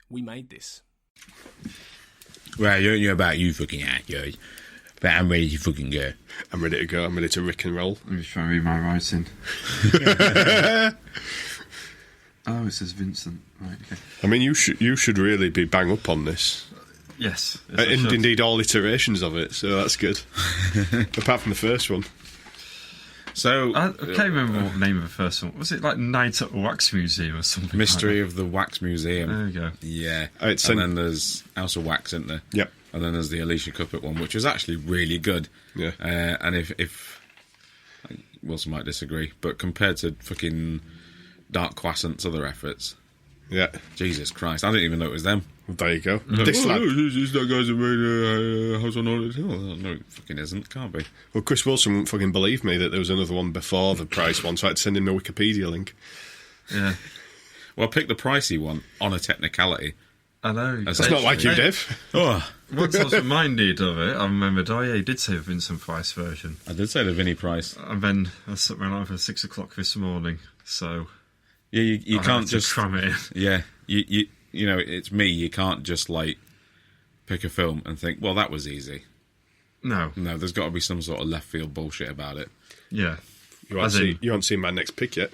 We made this. Well, you don't know about you fucking actors, but I'm ready to fucking go. I'm ready to go. I'm ready to rick and roll. I'm just trying to read my writing. Oh, it says Vincent. Right, okay. I mean, you should really be bang up on this. Yes. And indeed all iterations of it, so that's good. Apart from the first one. So I can't remember what the name of the first one was. It like Night at the Wax Museum or something? Mystery like of the Wax Museum. There we go. Yeah. It's and then there's House of Wax, isn't there? Yep. And then there's the Elisha Cuthbe one, which is actually really good. Yeah. And if Wilson might disagree, but compared to fucking Dark Quassant's other efforts, yeah, Jesus Christ, I didn't even know it was them. Well, there you go. This that guy's made House on Haunted Hill. No, it fucking isn't. Can't be. Well, Chris Wilson wouldn't fucking believe me that there was another one before the Price one, so I had to send him a Wikipedia link. Yeah. Well, pick the pricey one on a technicality. I know. That's not like you, Dave. Oh, Once I was reminded of it, I remembered, oh yeah, he did say the Vincent Price version. I did say the Vinnie Price. And then I sat around over 6 o'clock this morning, so... Yeah, you can't just cram it in. Yeah, you know, it's me. You can't just like pick a film and think, well, that was easy. No, there's got to be some sort of left field bullshit about it. Yeah, you haven't seen my next pick yet.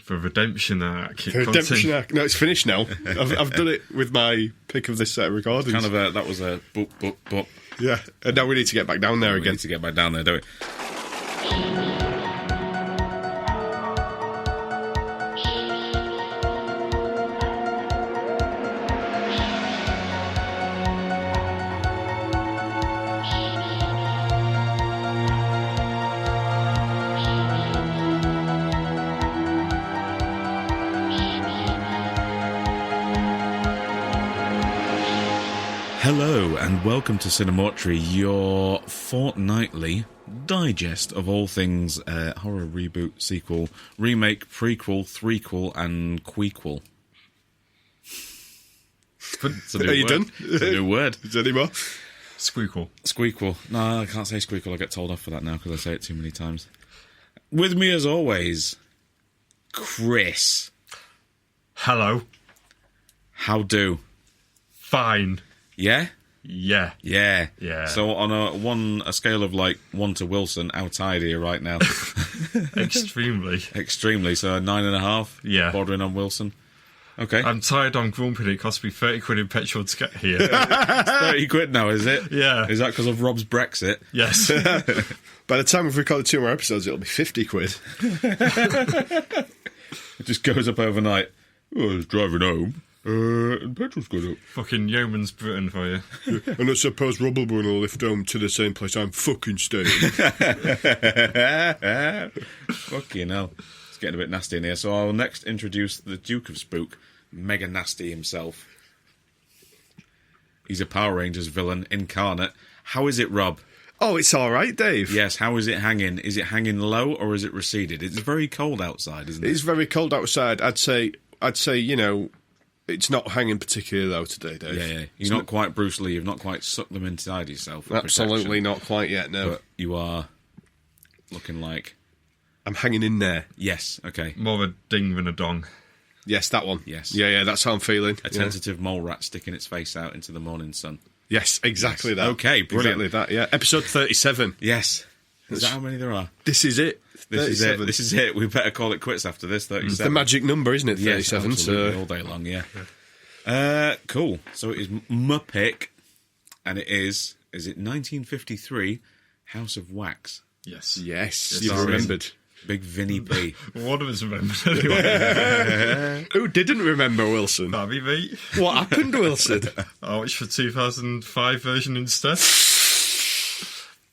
For Redemption Arc. For Redemption Arc. No, it's finished now. I've done it with my pick of this set of recordings. Kind of that was a boop. Yeah, and now we need to get back down there again. We need to get back down there, don't we? Hello and welcome to CineMortuary, your fortnightly digest of all things horror reboot, sequel, remake, prequel, threequel, and queequel. Are you done? It's a new word. Is there any more? Squeakle. No, I can't say squeakle. I get told off for that now because I say it too many times. With me as always, Chris. Hello. How do? Fine. Yeah? Yeah. So on a scale of like 1 to Wilson, how tired are you right now? Extremely. So 9.5? Yeah. Bordering on Wilson? Okay. I'm tired, I'm grumpy, it cost me 30 quid in petrol to get here. It's 30 quid now, is it? Yeah. Is that because of Rob's Brexit? Yes. By the time we've recorded 2 more episodes, it'll be 50 quid. It just goes up overnight. Oh, I was driving home. And petrol's gone up. Fucking yeoman's Britain for you. And I suppose Rob will lift home to the same place I'm fucking staying. Fucking hell. It's getting a bit nasty in here. So I'll next introduce the Duke of Spook, Mega Nasty himself. He's a Power Rangers villain incarnate. How is it, Rob? Oh, it's all right, Dave. Yes, how is it hanging? Is it hanging low or is it receded? It's very cold outside, isn't it? It's very cold outside. I'd say, you know, it's not hanging particularly low today, Dave. Yeah. You're not quite Bruce Lee. You've not quite sucked them inside yourself. Absolutely not quite yet, no. But you are looking like... I'm hanging in there. Yes, okay. More of a ding than a dong. Yes, that one. Yes. Yeah, that's how I'm feeling. A tentative mole rat sticking its face out into the morning sun. Yes, exactly that. Okay, brilliant. Exactly that, yeah. Episode 37. Yes. Is that how many there are? This is it. This is it. We better call it quits after this, 37. It's the magic number, isn't it, 37? Yes, absolutely, all day long, yeah. Cool. So it is my pick, and it is it 1953, House of Wax? Yes. Yes, you've remembered. Big Vinnie P. One of us remembered anyway. Who didn't remember Wilson? That'd be me. What happened, Wilson? I watched the 2005 version instead.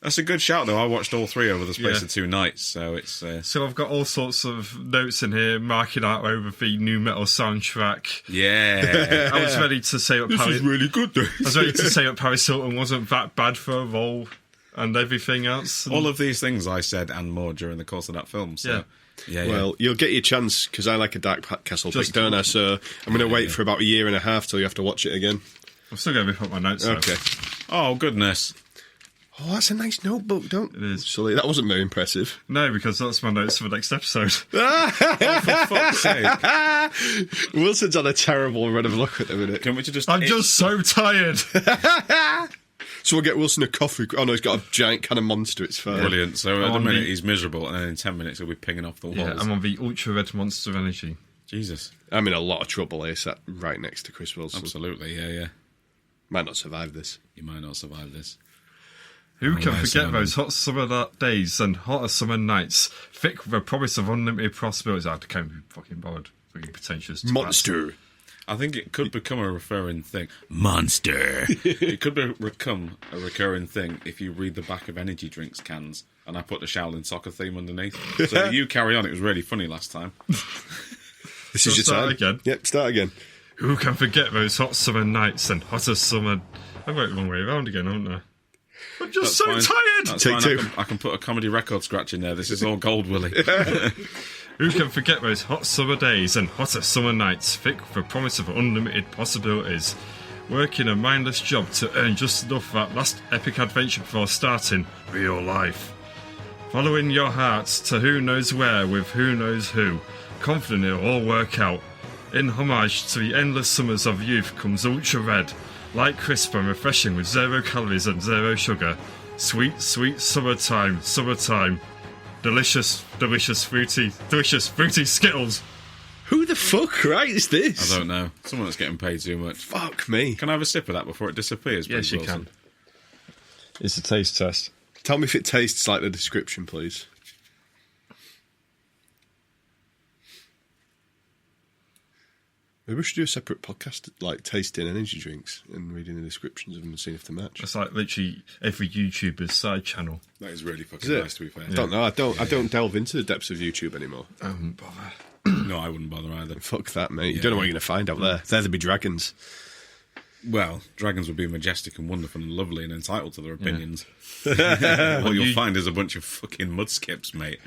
That's a good shout, though. I watched all 3 over the space of 2 nights, so it's... So I've got all sorts of notes in here, marking out over the new metal soundtrack. Yeah. I was ready to say This is really good, though. I was ready to say that Paris Hilton wasn't that bad for a role and everything else. All of these things I said and more during the course of that film, so... Yeah. Well, you'll get your chance, because I like a Dark Castle pick, don't I? So I'm going to wait for about a year and a half till you have to watch it again. I'm still going to rip up my notes, Okay. Oh, goodness. Oh, that's a nice notebook, It is. Sully, that wasn't very impressive. No, because that's my notes for the next episode. For fuck's sake. Wilson's on a terrible run of luck at the minute. Can we just... I'm just so tired. So we'll get Wilson a coffee. Oh no, he's got a giant kind of monster. It's fine. Brilliant. So at the On minute the- he's miserable, and then in 10 minutes he'll be pinging off the walls. Yeah, I'm on the ultra red monster energy. Jesus. I'm in a lot of trouble here, sat right next to Chris Wilson. Absolutely, yeah. Might not survive this. You might not survive this. Who can yeah, forget Simon. those hot summer days and hotter summer nights, thick with the promise of unlimited possibilities? I can't be fucking bothered. Fucking pretentious. Monster. I think it could become a referring thing. Monster. It could become a recurring thing if you read the back of energy drinks cans, and I put the Shaolin soccer theme underneath. So you carry on. It was really funny last time. This is your start time. again. Yep, start again. Who can forget those hot summer nights and hotter summer... I'm going the wrong way around again, aren't I? I'm just so fine. tired! That's Take fine. two. I can put a comedy record scratch in there. This is all gold, Willie. Who can forget those hot summer days and hotter summer nights, thick with the promise of unlimited possibilities? Working a mindless job to earn just enough for that last epic adventure before starting real life. Following your heart to who knows where with who knows who, confident it'll all work out. In homage to the endless summers of youth comes Ultra Red, light, crisp and refreshing with 0 calories and 0 sugar. Sweet, sweet summertime, summertime. Delicious, fruity Skittles. Who the fuck writes this? I don't know. Someone that's getting paid too much. Fuck me. Can I have a sip of that before it disappears? Yes, please, you Wilson? can. It's a taste test. Tell me if it tastes like the description, please. Maybe we should do a separate podcast, like tasting energy drinks and reading the descriptions of them and seeing if they match. It's like literally every YouTuber's side channel. That is really fucking Is it? nice, to be fair. I don't know. I don't delve into the depths of YouTube anymore. Bother. No, I wouldn't bother either. Fuck that, mate. You don't know what you're going to find out there. There'd be dragons. Well, dragons would be majestic and wonderful and lovely and entitled to their opinions. What you'll find is a bunch of fucking mudskips, mate.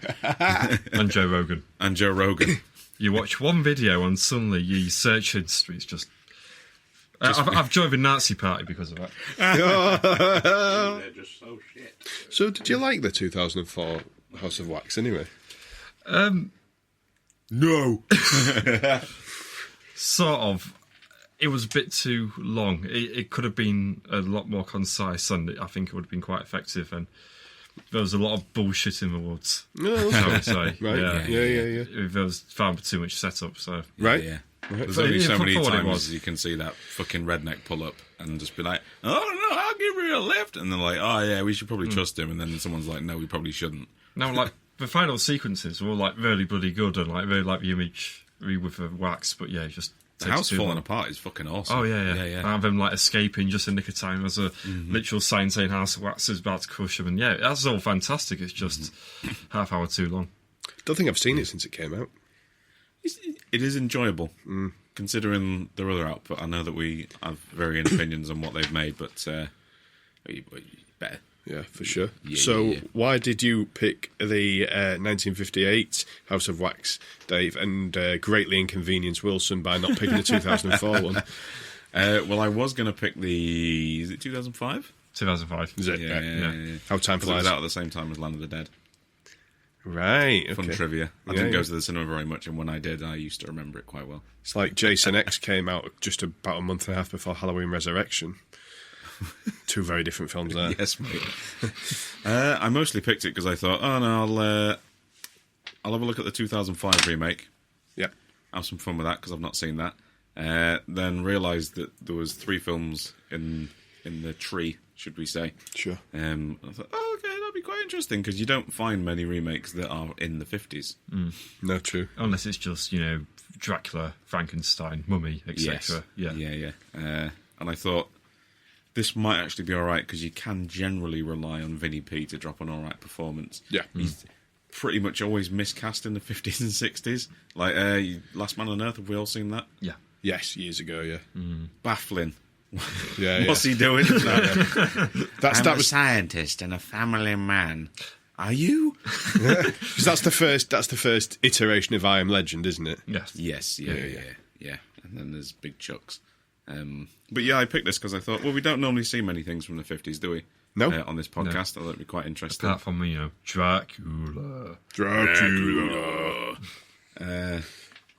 And Joe Rogan. And Joe Rogan. You watch one video and suddenly your search history is just... I've joined the Nazi party because of that. They're just so shit. So, did you like the 2004 House of Wax anyway? No. Sort of. It was a bit too long. It could have been a lot more concise, and I think it would have been quite effective. And there was a lot of bullshit in the woods. No. I would say, Right. Yeah. There was far too much setup. So Right. Yeah. Right. There's only so For many what it times was. you can see that fucking redneck pull up and just be like, oh no, I'll give you a lift. And they're like, oh yeah, we should probably trust him. And then someone's like, no, we probably shouldn't. now, like the final sequences were all like really bloody good and like really like the imagery with the wax. But yeah, it just The takes house too falling long. apart is fucking awesome. Oh yeah. I have them like escaping just in nick of time as a literal sign saying House of Wax is about to crush them, and yeah, that's all fantastic. It's just half hour too long. Don't think I've seen it since it came out. It is enjoyable, considering their other output. I know that we have varying opinions on what they've made, but better. Yeah, for sure. Yeah, So, yeah. why did you pick the 1958 House of Wax, Dave, and greatly inconvenience Wilson by not picking the 2004 one? Well, I was going to pick is it 2005? 2005. Is it? Yeah. How time Because it flies. was out at the same time as Land of the Dead. Right. Fun Okay. trivia. I Yeah, didn't go yeah. to the cinema very much, and when I did, I used to remember it quite well. It's like Jason X came out just about a month and a half before Halloween Resurrection. Two very different films there. Yes, mate. I mostly picked it because I thought, oh no, I'll have a look at the 2005 remake. Yeah. Have some fun with that because I've not seen that. Then realised that there was 3 films in the tree, should we say? Sure. I thought, oh, okay, that'd be quite interesting because you don't find many remakes that are in the 50s. No, true. Unless it's just Dracula, Frankenstein, Mummy, etc. Yes. Yeah. And I thought this might actually be all right because you can generally rely on Vinnie P to drop an all right performance. Yeah. He's pretty much always miscast in the 50s and 60s. Like Last Man on Earth, have we all seen that? Yeah. Yes, years ago, yeah. Baffling. Yeah, What's he doing? That's I'm a scientist and a family man. Are you? because that's the first iteration of I Am Legend, isn't it? Yes. Yes, yeah. And then there's Big Chucks. But yeah, I picked this because I thought, well, we don't normally see many things from the 50s, do we? No. on this podcast. That would be quite interesting. Apart from, Dracula.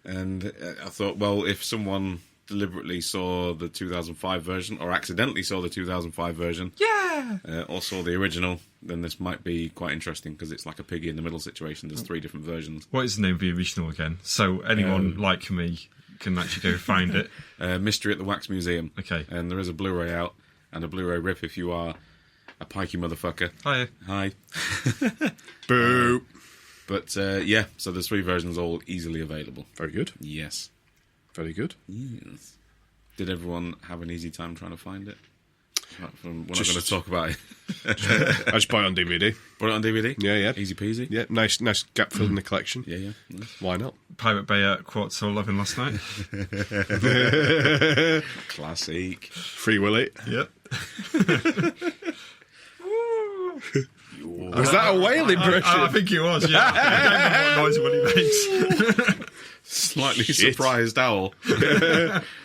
And I thought, well, if someone deliberately saw the 2005 version or accidentally saw the 2005 version, or saw the original, then this might be quite interesting because it's like a piggy in the middle situation. There's 3 different versions. What is the name of the original again? So anyone like me can actually go find it. Mystery at the Wax Museum. Okay. And there is a Blu-ray out and a Blu-ray rip if you are a pikey motherfucker. Hi. Boo. But so there's 3 versions all easily available. Very good. Yes. Very good. Yes. Did everyone have an easy time trying to find it? We're not going to talk about it. I just buy it on DVD. Bought it on DVD? Yeah. Easy peasy? Yeah, nice gap filled in the collection. Yeah. Nice. Why not? Pirate Bay at 11:15 last night. Classic. Free Willy. Yep. Was that a whale impression? I think it was, yeah. I don't know what noise Willy makes. Slightly surprised owl.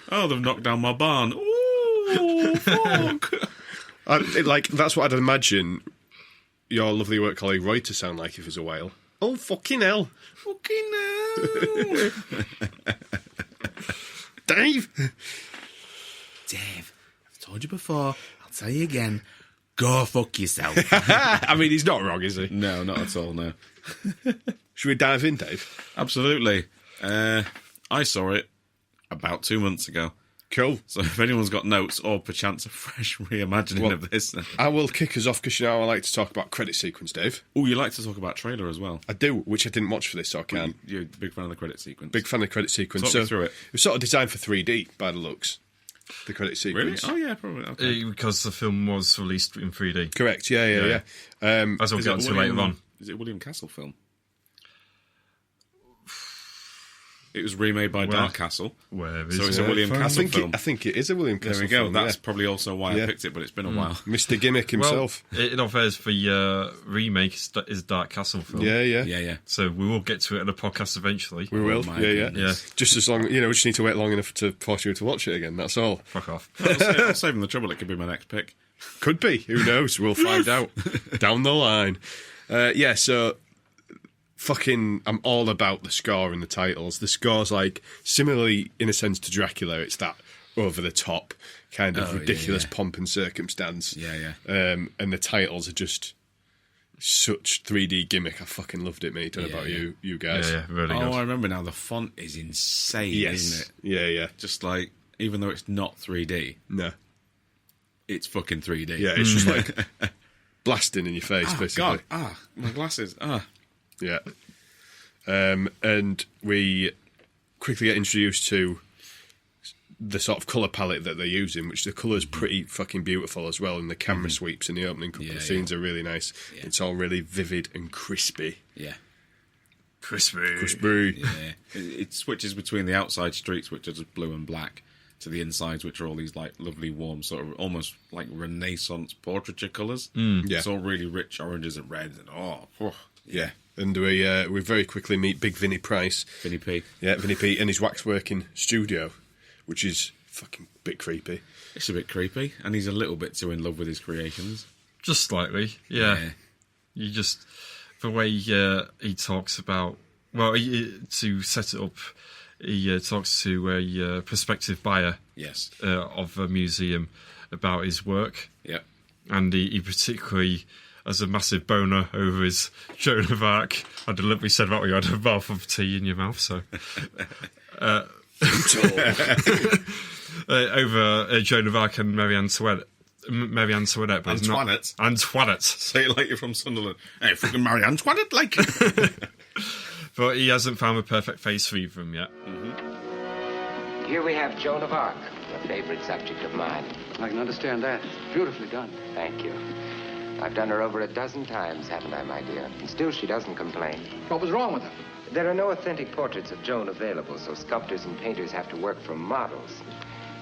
Oh, they've knocked down my barn. Ooh, fuck. That's what I'd imagine your lovely work colleague Roy to sound like if he was a whale. Oh, fucking hell. Fucking hell. Dave, I've told you before. I'll tell you again. Go fuck yourself. I mean, he's not wrong, is he? No, not at all, no. Should we dive in, Dave? Absolutely. I saw it about 2 months ago. Cool. So if anyone's got notes or perchance a fresh reimagining of this... I will kick us off because you know I like to talk about credit sequence, Dave. Oh, you like to talk about trailer as well? I do, which I didn't watch for this, so I can. You're a big fan of the credit sequence. Big fan of the credit sequence. Talk me through it. It was sort of designed for 3D by the looks. The credit Really? sequence. Oh, yeah, probably. Okay. Because the film was released in 3D. Correct, yeah. As we'll get to later on. Is it a William Castle film? It was remade by Dark Castle. Where is So it's a William Castle film. I think it is a William Castle There we go. film. That's probably also why I picked it, but it's been a while. Mr. Gimmick himself. Well, in all fairness, the remake is Dark Castle film. Yeah. So we will get to it in a podcast eventually. We will, my yeah. goodness. Just as long, we just need to wait long enough to force you to watch it again, that's all. Fuck off. I'll save him the trouble. It could be my next pick. Could be, who knows, we'll find out down the line. So fucking, I'm all about the score and the titles. The score's like, similarly in a sense to Dracula, it's that over-the-top kind of ridiculous pomp and circumstance. Yeah. And the titles are just such 3D gimmick. I fucking loved it, mate. Don't know about you guys. Yeah, really good. I remember now. The font is insane, isn't it? Yeah. Just like, even though it's not 3D, No. it's fucking 3D. Yeah, it's just like blasting in your face, basically. God. My glasses. Yeah. And we quickly get introduced to the sort of colour palette that they're using, which the colour's pretty fucking beautiful as well, and the camera sweeps in the opening couple of scenes are really nice. Yeah. It's all really vivid and crispy. Yeah. Crispy. Yeah. It switches between the outside streets, which are just blue and black, to the insides, which are all these like lovely, warm, sort of almost like Renaissance portraiture colours. Yeah. It's all really rich oranges and reds, and Yeah. And we very quickly meet Big Vinnie Price. Vinnie P. Yeah, Vinnie P. in his waxworking studio, which is fucking a bit creepy. It's a bit creepy, and he's a little bit too in love with his creations. Just slightly, yeah. You just, the way he talks about, to set it up, he talks to a prospective buyer of a museum about his work. Yeah. And he particularly has a massive boner over his Joan of Arc. I deliberately said that when you had a mouthful of tea in your mouth, so... over Joan of Arc and Marie Antoinette. But Antoinette. Say it like you're from Sunderland. Hey, fucking Marie Antoinette, like... But he hasn't found the perfect face for either of them yet. Mm-hmm. Here we have Joan of Arc, a favourite subject of mine. I can understand that. It's beautifully done. Thank you. I've done her over a dozen times, haven't I, my dear? And still she doesn't complain. What was wrong with her? There are no authentic portraits of Joan available, so sculptors and painters have to work from models.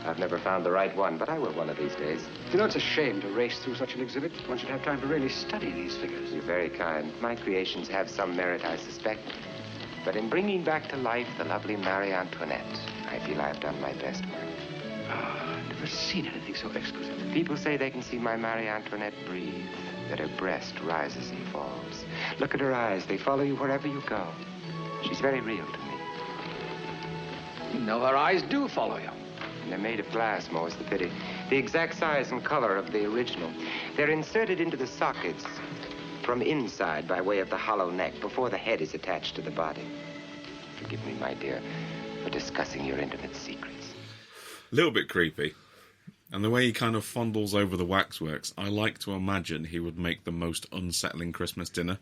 I've never found the right one, but I will one of these days. You know, it's a shame to race through such an exhibit. One should have time to really study these figures. You're very kind. My creations have some merit, I suspect. But in bringing back to life the lovely Marie Antoinette, I feel I've done my best work. I've never seen anything so exquisite. People say they can see my Marie Antoinette breathe, that her breast rises and falls. Look at her eyes. They follow you wherever you go. She's very real to me. No, her eyes do follow you. And they're made of glass, more's the pity. The exact size and color of the original. They're inserted into the sockets from inside by way of the hollow neck before the head is attached to the body. Forgive me, my dear, for discussing your intimate secrets. A little bit creepy. And the way he kind of fondles over the waxworks, I like to imagine he would make the most unsettling Christmas dinner.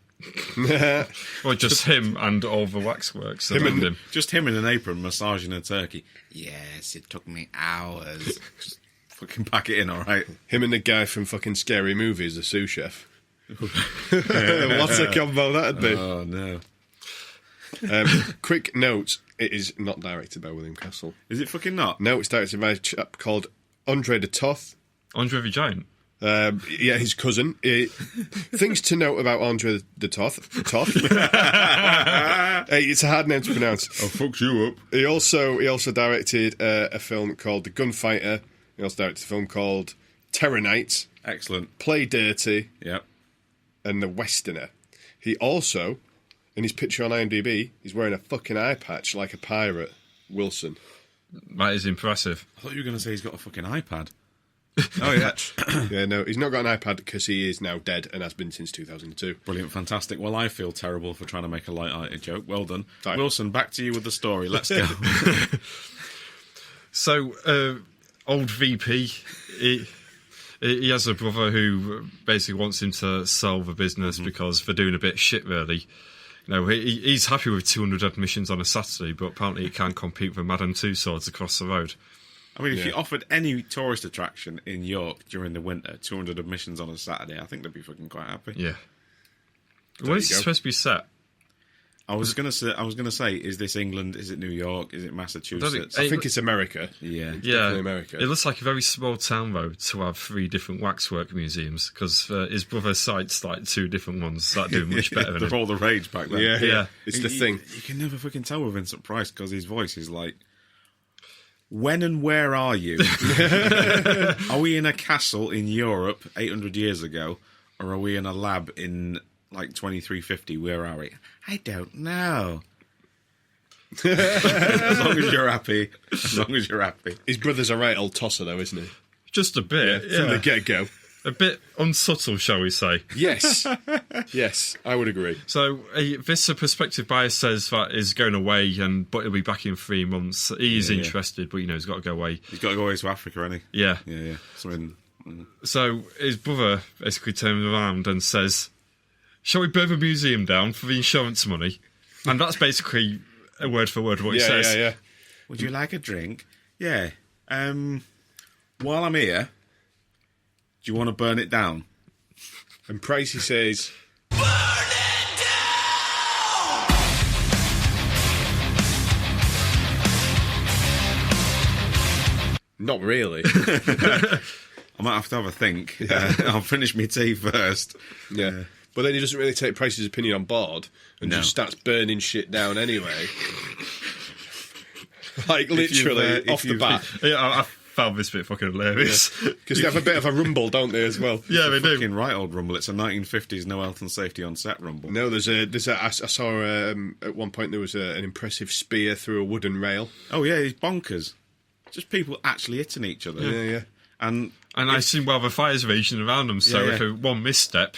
Or just him and all the waxworks around him. Just him in an apron massaging a turkey. Yes, it took me hours. Just fucking pack it in, all right? Him and the guy from fucking Scary Movie as a sous chef. What a combo that'd be. Oh, no. Quick note, it is not directed by William Castle. Is it fucking not? No, it's directed by a chap called Andre de Toth. Andre the Giant? Yeah, his cousin. Things to note about Andre de Toth. Hey, it's a hard name to pronounce. Oh, fucks you up. He also directed a film called The Gunfighter. He also directed a film called Terror Nights. Excellent. Play Dirty. Yep. And The Westerner. He also, in his picture on IMDb, he's wearing a fucking eye patch like a pirate. Wilson. That is impressive. I thought you were going to say he's got a fucking iPad. Oh, yeah. Yeah, no, he's not got an iPad because he is now dead and has been since 2002. Brilliant, fantastic. Well, I feel terrible for trying to make a light-hearted joke. Well done. Right. Wilson, back to you with the story. Let's go. So, old VP, he has a brother who basically wants him to sell the business because they're doing a bit of shit, really. You know, he's happy with 200 admissions on a Saturday, but apparently he can't compete with Madame Tussauds across the road. I mean, if you offered any tourist attraction in York during the winter 200 admissions on a Saturday, I think they'd be fucking quite happy. Yeah. Where is it supposed to be set? I was gonna say, is this England? Is it New York? Is it Massachusetts? I think it's America. Yeah. Yeah, America. It looks like a very small town, though, to have 3 different waxwork museums, because his brother cites like 2 different ones that do much better than They're him. all the rage back then. Yeah. It's the thing. You can never fucking tell with Vincent Price because his voice is like, when and where are you? Are we in a castle in Europe 800 years ago, or are we in a lab in like 2350? Where are we? I don't know. As long as you're happy. As long as you're happy. His brother's a right old tosser, though, isn't he? Just a bit, From the get-go. A bit unsubtle, shall we say. Yes. Yes, I would agree. So this prospective buyer says that he's going away, but he'll be back in 3 months. He is interested, but, he's got to go away. He's got to go away to Africa, hasn't he? Yeah. Yeah. So his brother basically turns around and says, shall we burn the museum down for the insurance money? And that's basically a word for word what he says. Yeah. Would you like a drink? Yeah. While I'm here, do you want to burn it down? And Pricey says, Burn it down! not really. I might have to have a think. I'll finish my tea first. Yeah. But then he doesn't really take Price's opinion on board and just starts burning shit down anyway. Like, literally, off the bat. Yeah, I found this bit fucking hilarious. Because they have a bit of a rumble, don't they, as well? Yeah, they do. Fucking right old rumble. It's a 1950s no health and safety on set rumble. No, I saw at one point there was an impressive spear through a wooden rail. Oh, yeah, he's bonkers. Just people actually hitting each other. Yeah. And I assume, well, the fire's raging around them, so Yeah. if one misstep...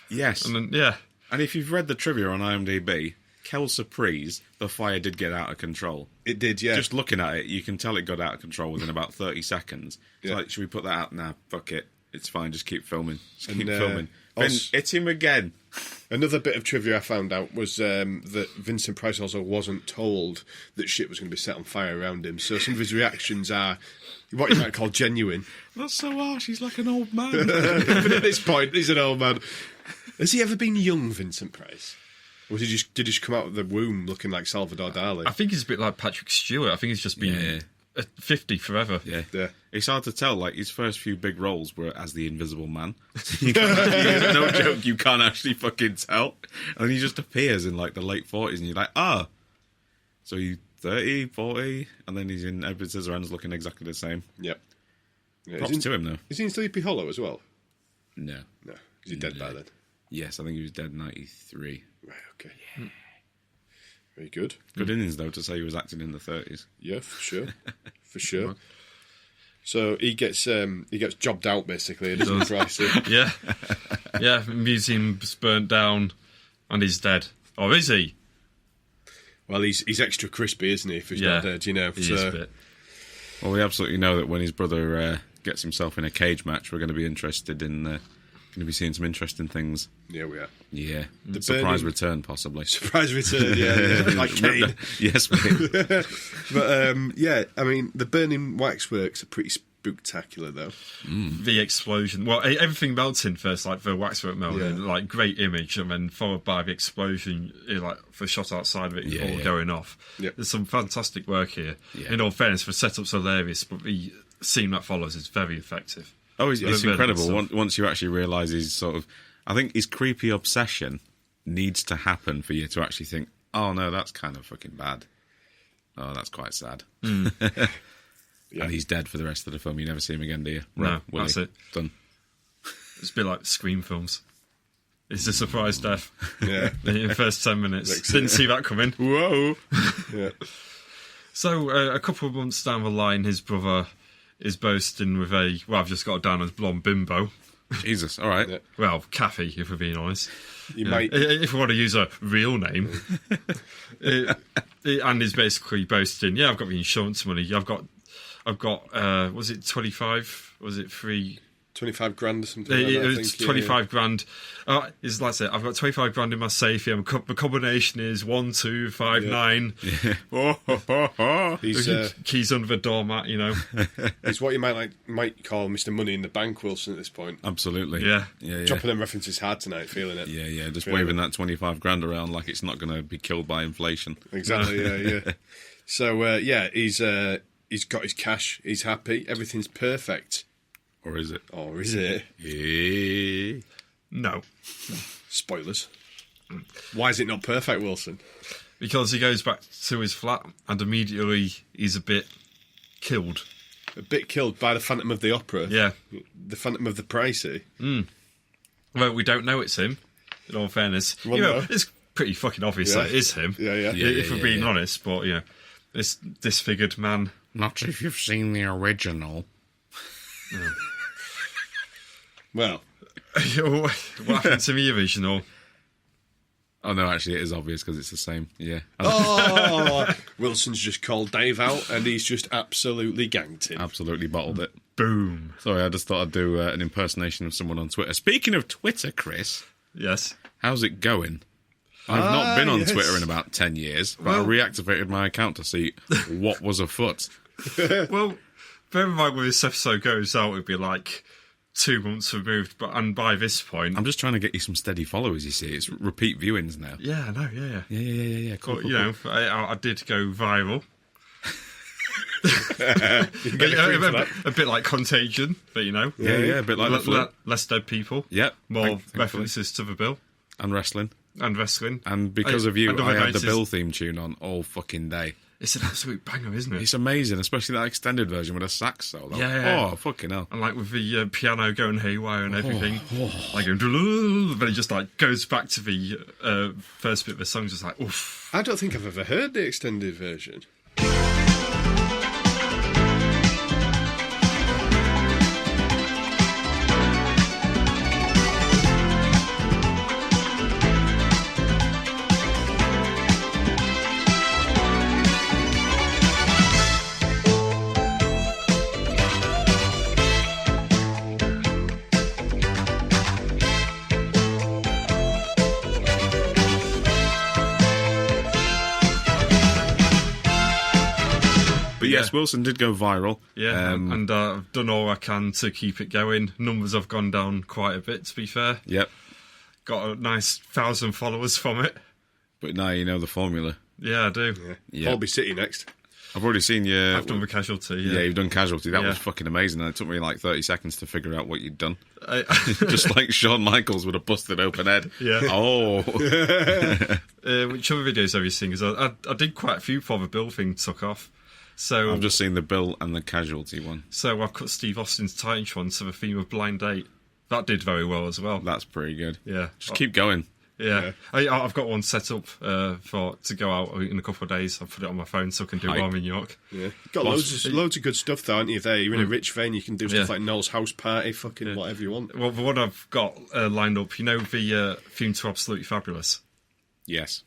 yes. And then, And if you've read the trivia on IMDb, Kel Surprise, the fire did get out of control. It did, yeah. Just looking at it, you can tell it got out of control within about 30 seconds. It's Yeah. like, should we put that out? Nah, fuck it. It's fine, just keep filming. Just keep And, filming. Ben, also- hit him again. Another bit of trivia I found out was that Vincent Price also wasn't told that shit was going to be set on fire around him. So some of his reactions are what you might call genuine. That's so harsh, he's like an old man. But at this point, he's an old man. Has he ever been young, Vincent Price? Or did he just come out of the womb looking like Salvador Dali? I think he's a bit like Patrick Stewart. I think he's just been 50 forever. Yeah. Yeah. It's hard to tell. Like, his first few big roles were as the Invisible Man. No joke, you can't actually fucking tell. And he just appears in, like, the late 40s, and you're like, So he 30, 40, and then he's in Edward Scissorhands looking exactly the same. Yep. Yeah, Props to him, though. Is he in Sleepy Hollow as well? No. No. Is he dead by then? Yes, I think he was dead 93. Right, okay. Very good. Good innings, though, to say he was acting in the 30s. Yeah, for sure. For sure. So he gets jobbed out, basically, and isn't pricey. Yeah. Yeah, museum's burnt down and he's dead. Or is he? Well, he's extra crispy, isn't he, if he's not dead, you know. He is a bit. Well, we absolutely know that when his brother gets himself in a cage match, we're going to be interested in... going to be seeing some interesting things. Yeah, we are. Yeah. The Surprise burning- return, possibly. Surprise return, yeah. Like Kane. Yes, mate. But, yeah, I mean, the burning waxworks are pretty spectacular, though. The explosion. Well, everything melting first, like the waxwork melting, like great image, and then followed by the explosion, like the shot outside of it all going off. Yeah. There's some fantastic work here. Yeah. In all fairness, the setup's hilarious, but the scene that follows is very effective. Oh, it's The incredible. villain Once you actually realise his sort of... I think his creepy obsession needs to happen for you to actually think, oh, no, that's kind of fucking bad. Oh, that's quite sad. Yeah. And he's dead for the rest of the film. You never see him again, do you? No, Willie. that's it. Done. It's a bit like Scream films. It's a surprise death Yeah. in the first 10 minutes. Didn't see that coming. Whoa! Yeah. So, a couple of months down the line, his brother is boasting with a... Well, I've just got it down as blonde bimbo. Jesus, all right. Yeah. Well, Kathy, if we're being honest. You might... If we want to use a real name. And he's basically boasting, yeah, I've got the insurance money. I've got was it 25? Was it 3? 25 grand or something like that, It I was think. 25 grand. It's like I said, I've got 25 grand in my safe. Yeah, the combination is 1, 2, 5, 9. He's, Keys under the doormat, you know. he's what you might call Mr. Money in the Bank Wilson at this point. Absolutely. Yeah. Dropping them references hard tonight, feeling it. Yeah, just Feeling waving it. that 25 grand around like it's not going to be killed by inflation. Exactly, yeah. So, he's got his cash, he's happy, everything's perfect. Or is it? Or is it? Yeah. No. Spoilers. Why is it not perfect, Wilson? Because he goes back to his flat and immediately he's a bit killed. A bit killed by the Phantom of the Opera. Yeah. The Phantom of the Pricey. Well, we don't know it's him, in all fairness. Well, you know, no. it's pretty fucking obvious Yeah. that it is him. Yeah. If we're being honest, but, you know, this disfigured man. Not if you've seen the original. Well, What happened to the original? Oh, no, actually, it is obvious because it's the same. Yeah. Wilson's just called Dave out and he's just absolutely ganked him. Absolutely bottled it. Boom. Sorry, I just thought I'd do an impersonation of someone on Twitter. Speaking of Twitter, Chris, Yes. how's it going? I've not been on yes. Twitter in about 10 years, but I reactivated my account to see what was afoot. Well, bear in mind when this episode goes out, it'd be like 2 months removed, and by this point... I'm just trying to get you some steady followers, you see. It's repeat viewings now. Yeah, I know, yeah. Yeah. Cool, But, cool, you know, I did go viral. A bit like Contagion, but, you know. Yeah, a bit like the flu. Less dead people. Yep. More Thankfully. references to the Bill And wrestling. and wrestling. And because of you, Another I had the 90s. Bill theme tune on all fucking day. It's an absolute banger, isn't it? It's amazing, especially that extended version with a sax solo. Yeah. Oh, fucking hell. And like with the piano going haywire and everything, like but it just like goes back to the first bit of the song, just like oof. I don't think I've ever heard the extended version. But yes, Wilson did go viral. Yeah, and I've done all I can to keep it going. Numbers have gone down quite a bit, to be fair. Yep. Got a nice 1,000 followers from it. But now you know the formula. Yeah, I do. Yeah. Holby City next. I've already seen you. I've done the Casualty. Yeah, you've done Casualty. That Yeah. was fucking amazing. And it took me like 30 seconds to figure out what you'd done. Just like Shawn Michaels with a busted open head. Yeah. Oh. Which other videos have you seen? Because I did quite a few before the Bill thing took off. So I've just seen the Bill and the Casualty one. So I've cut Steve Austin's Titantron to the theme of Blind Date. That did very well as well. That's pretty good. Yeah. Just keep going. Yeah. I've got one set up to go out in a couple of days. I've put it on my phone so I can do Hype. while I'm in York. Yeah. You've got loads of good stuff, though, aren't you, there? You're in a rich vein. You can do stuff like Noel's House Party, fucking whatever you want. Well, the one I've got lined up, you know the theme to Absolutely Fabulous? Yes.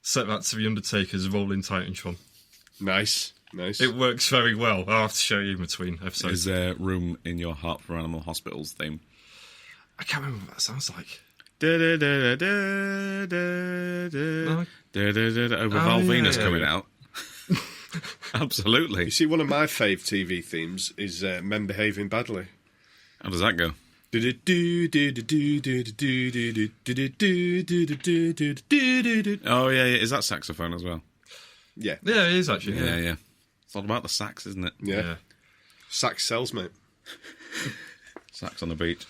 Set that to the Undertaker's Rolling Titantron. Nice. It works very well. I'll have to show you in between episodes. Is there room in your heart for Animal Hospital's theme? I can't remember what that sounds like. With Valvina's coming out. Absolutely. You see, one of my fave TV themes is Men Behaving Badly. How does that go? Oh, yeah. Is that saxophone as well? Yeah. Yeah, it is actually. Yeah. It's all about the sax, isn't it? Yeah. Sax sells, mate. Sax on the beach.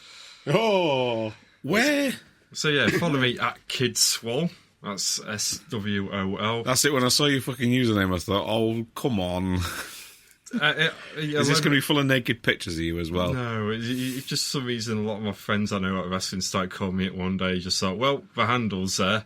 Oh. Where? So yeah, follow me at KidSwole. That's SWOL. That's it. When I saw your fucking username, I thought, oh, come on. Is this going to be full of naked pictures of you as well? No, it's just for some reason a lot of my friends I know at wrestling started calling me it one day. Just thought, well, the handle's there.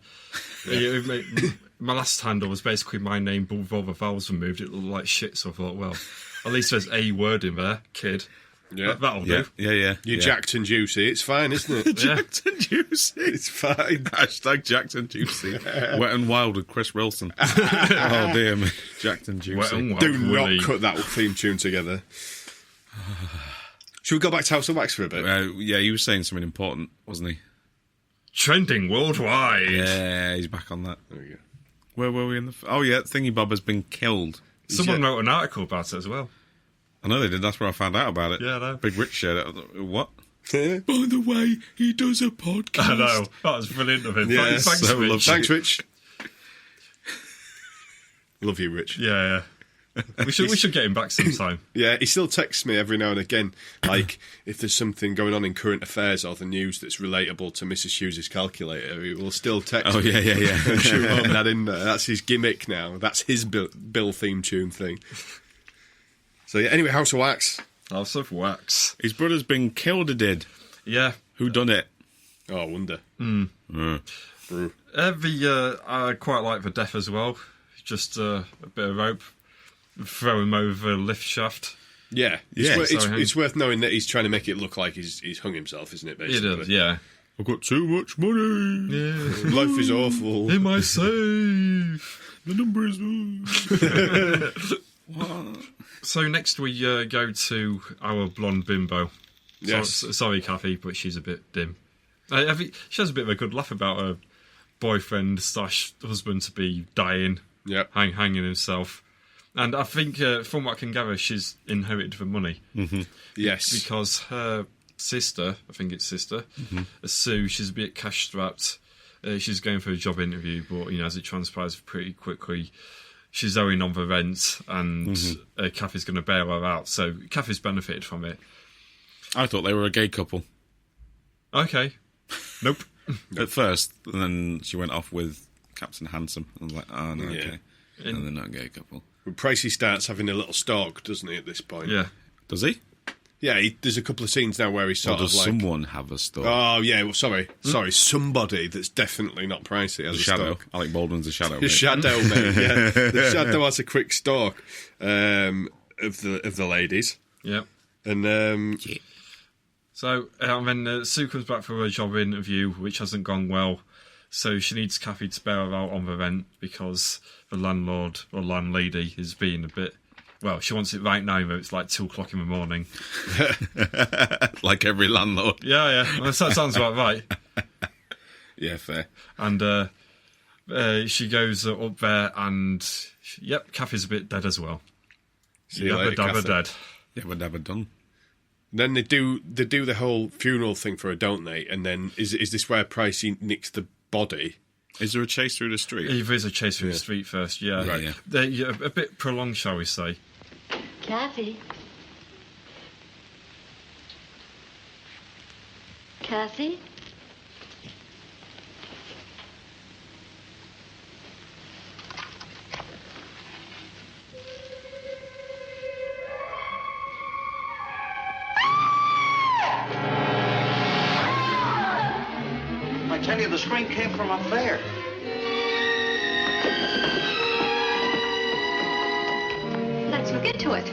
My last handle was basically my name, but with all the vowels removed, it looked like shit. So I thought, well, at least there's a word in there, kid. Yeah. That'll do. Yeah. You're jacked and juicy. It's fine, isn't it? Jacked and Juicy. It's fine. Hashtag Jacked and Juicy. Wet and Wild with Chris Wilson. Oh, dear me. Jacked and Juicy. Wet and Wild, Do Willie. not cut that theme tune together. Should we go back to House of Wax for a bit? Yeah, he was saying something important, wasn't he? Trending worldwide. Yeah, he's back on that. There we go. Where were we in the... Oh, yeah, Thingy Bob has been killed. Someone wrote an article about it as well. I know they did. That's where I found out about it. Yeah, I know. Big Rich shared it. What? Yeah. By the way, he does a podcast. I know. That was brilliant of him. Yeah, Thanks, so Rich. lovely. Thanks, Rich. Love you, Rich. Yeah. We should get him back sometime. Yeah, he still texts me every now and again, like if there's something going on in current affairs or the news that's relatable to Mrs. Hughes' calculator, he will still text me. Yeah. Shoot that in there. That's his gimmick now. That's his Bill theme tune thing. So yeah, anyway, House of Wax. House of Wax. His brother's been killed, he did. Yeah. Who done it? Oh, I wonder. I quite like the death as well. Just a bit of rope. Throw him over a lift shaft. Yeah, Yeah, it's worth knowing that he's trying to make it look like he's hung himself, isn't it? It Basically, is, yeah. I've got too much money. Yeah. Life is awful. In my safe. The number is... So next we go to our blonde bimbo. Yes. Sorry, Cuthbe, but she's a bit dim. I think she has a bit of a good laugh about her boyfriend / husband to be dying, Yep. hanging himself. And I think, from what I can gather, she's inherited the money. Mm-hmm. Yes. Because her sister, I think it's sister, Sue, she's a bit cash-strapped. She's going for a job interview, but, as it transpires pretty quickly, she's owing on the rent, and Kathy's going to bail her out. So Kathy's benefited from it. I thought they were a gay couple. Okay. Nope. At first, and then she went off with Captain Handsome. I was like, oh, no, Yeah. okay. And they're not a gay couple. Pricey starts having a little stalk, doesn't he, at this point? Yeah. Does he? Yeah, there's a couple of scenes now where he's Or sort does of like... someone have a stalk? Oh, yeah, well, sorry, somebody that's definitely not Pricey has The a Shadow. stalk. Alec Baldwin's the Shadow. The mate. Shadow, mate, yeah. The Shadow has a quick stalk of the ladies. Yep. And, So, and then Sue comes back for a job interview, which hasn't gone well. So she needs Kathy to bail her out on the rent because the landlord or landlady is being a bit... Well, she wants it right now, but it's like 2 o'clock in the morning. Like every landlord. Yeah. Well, that sounds about right. Yeah, fair. And she goes up there and... Yep, Kathy's a bit dead as well. See you later, Dabba Kathy. dead. Yeah, but never done. Then they do the whole funeral thing for her, don't they? And then is this where Pricey nicks the body Is there a chase through the street? There is a chase through the street first, yeah. Right, yeah. They're a bit prolonged, shall we say. Kathy? Kathy? I tell you, the scream came from up there. Let's look into it.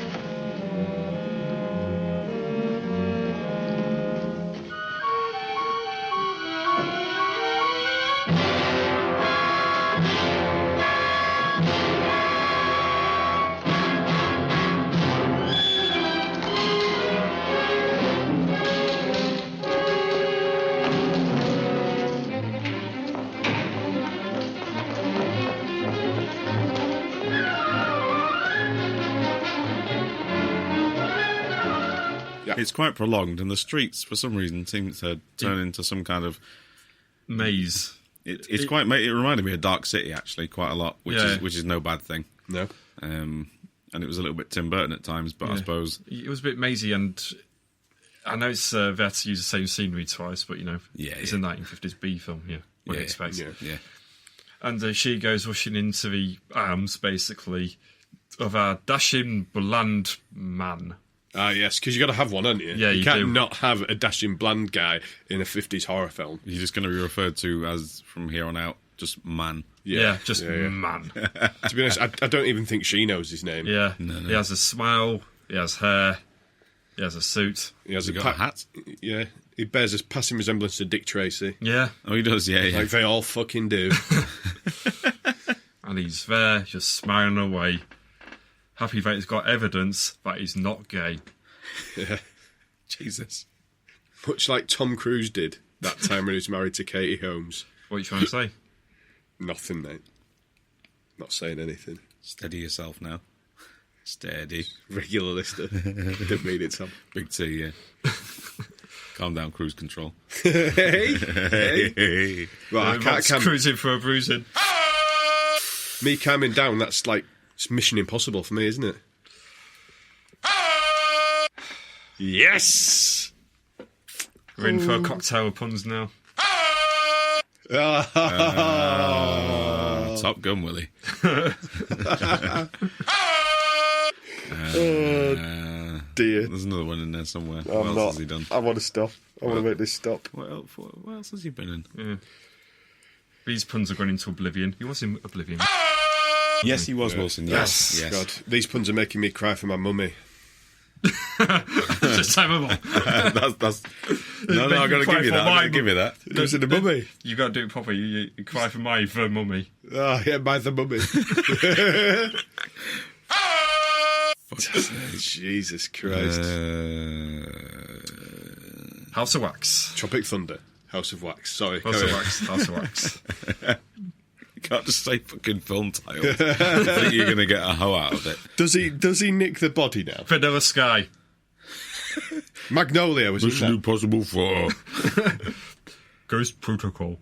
It's quite prolonged, and the streets, for some reason, seem to turn into some kind of maze. It reminded me of Dark City, actually, quite a lot, which is no bad thing. No. And it was a little bit Tim Burton at times, but I suppose it was a bit mazy, and I know it's they had to use the same scenery twice, but it's a 1950s B film. What do you expect? Yeah. And she goes rushing into the arms, basically, of our dashing, bland man. Ah, yes, because you got to have one, haven't you? Yeah, you can't do. not have a dashing bland guy in a 50s horror film. You're just going to be referred to as, from here on out, just man. Just man. To be honest, I don't even think she knows his name. Yeah, No. He has a smile, he has hair, he has a suit. He has got a hat. Yeah, he bears a passing resemblance to Dick Tracy. Yeah. Oh, he does, yeah. Like they all fucking do. And he's there, just smiling away. Happy that he's got evidence that he's not gay. Yeah. Jesus. Much like Tom Cruise did that time when he was married to Katie Holmes. What are you trying to say? Nothing, mate. Not saying anything. Steady yourself now. Steady. Regular lister. Didn't mean it, Tom. Big T, yeah. Calm down, cruise control. Hey. Well, I can't cruising for a bruising. Me calming down, that's like it's Mission Impossible for me, isn't it? Yes! We're in for a cocktail of puns now. Top Gun, Willie. Dear. There's another one in there somewhere. What else has he done? I want to stop. I want to make this stop. What else has he been in? Yeah. These puns are going into oblivion. He was in oblivion. Yes, he was Wilson. Yes. God, these puns are making me cry for my mummy. Just time of all. that's no, I got to give you that. I got to give you that. It was in the mummy. You got to do it properly. You cry for my mummy. Oh, yeah, by the mummy. Jesus Christ. House of Wax. Tropic Thunder. House of Wax. Sorry. House of Wax. House of Wax. You can't just say fucking film title. I think you're going to get a hoe out of it. Does he nick the body now? Vanilla Sky. Magnolia was Mission in that. Impossible 4. Ghost Protocol.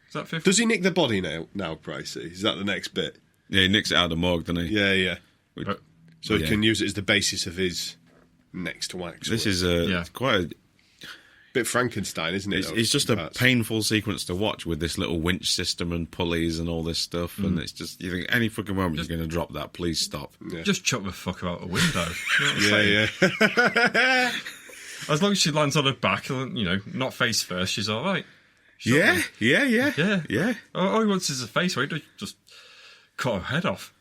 Is that 50? Does he nick the body now, Pricey? Is that the next bit? Yeah, he nicks it out of the morgue, doesn't he? Yeah. So he Yeah. can use it as the basis of his next wax. This work. is quite a... Bit Frankenstein, isn't it? It's just a painful sequence to watch with this little winch system and pulleys and all this stuff, and it's just, you think any fucking moment you're going to drop that, please stop. Yeah. Just chuck the fucker out the window. You know what I'm saying? Yeah. As long as she lands on her back, not face first, she's all right. Yeah. All he wants is a face, right? Just cut her head off.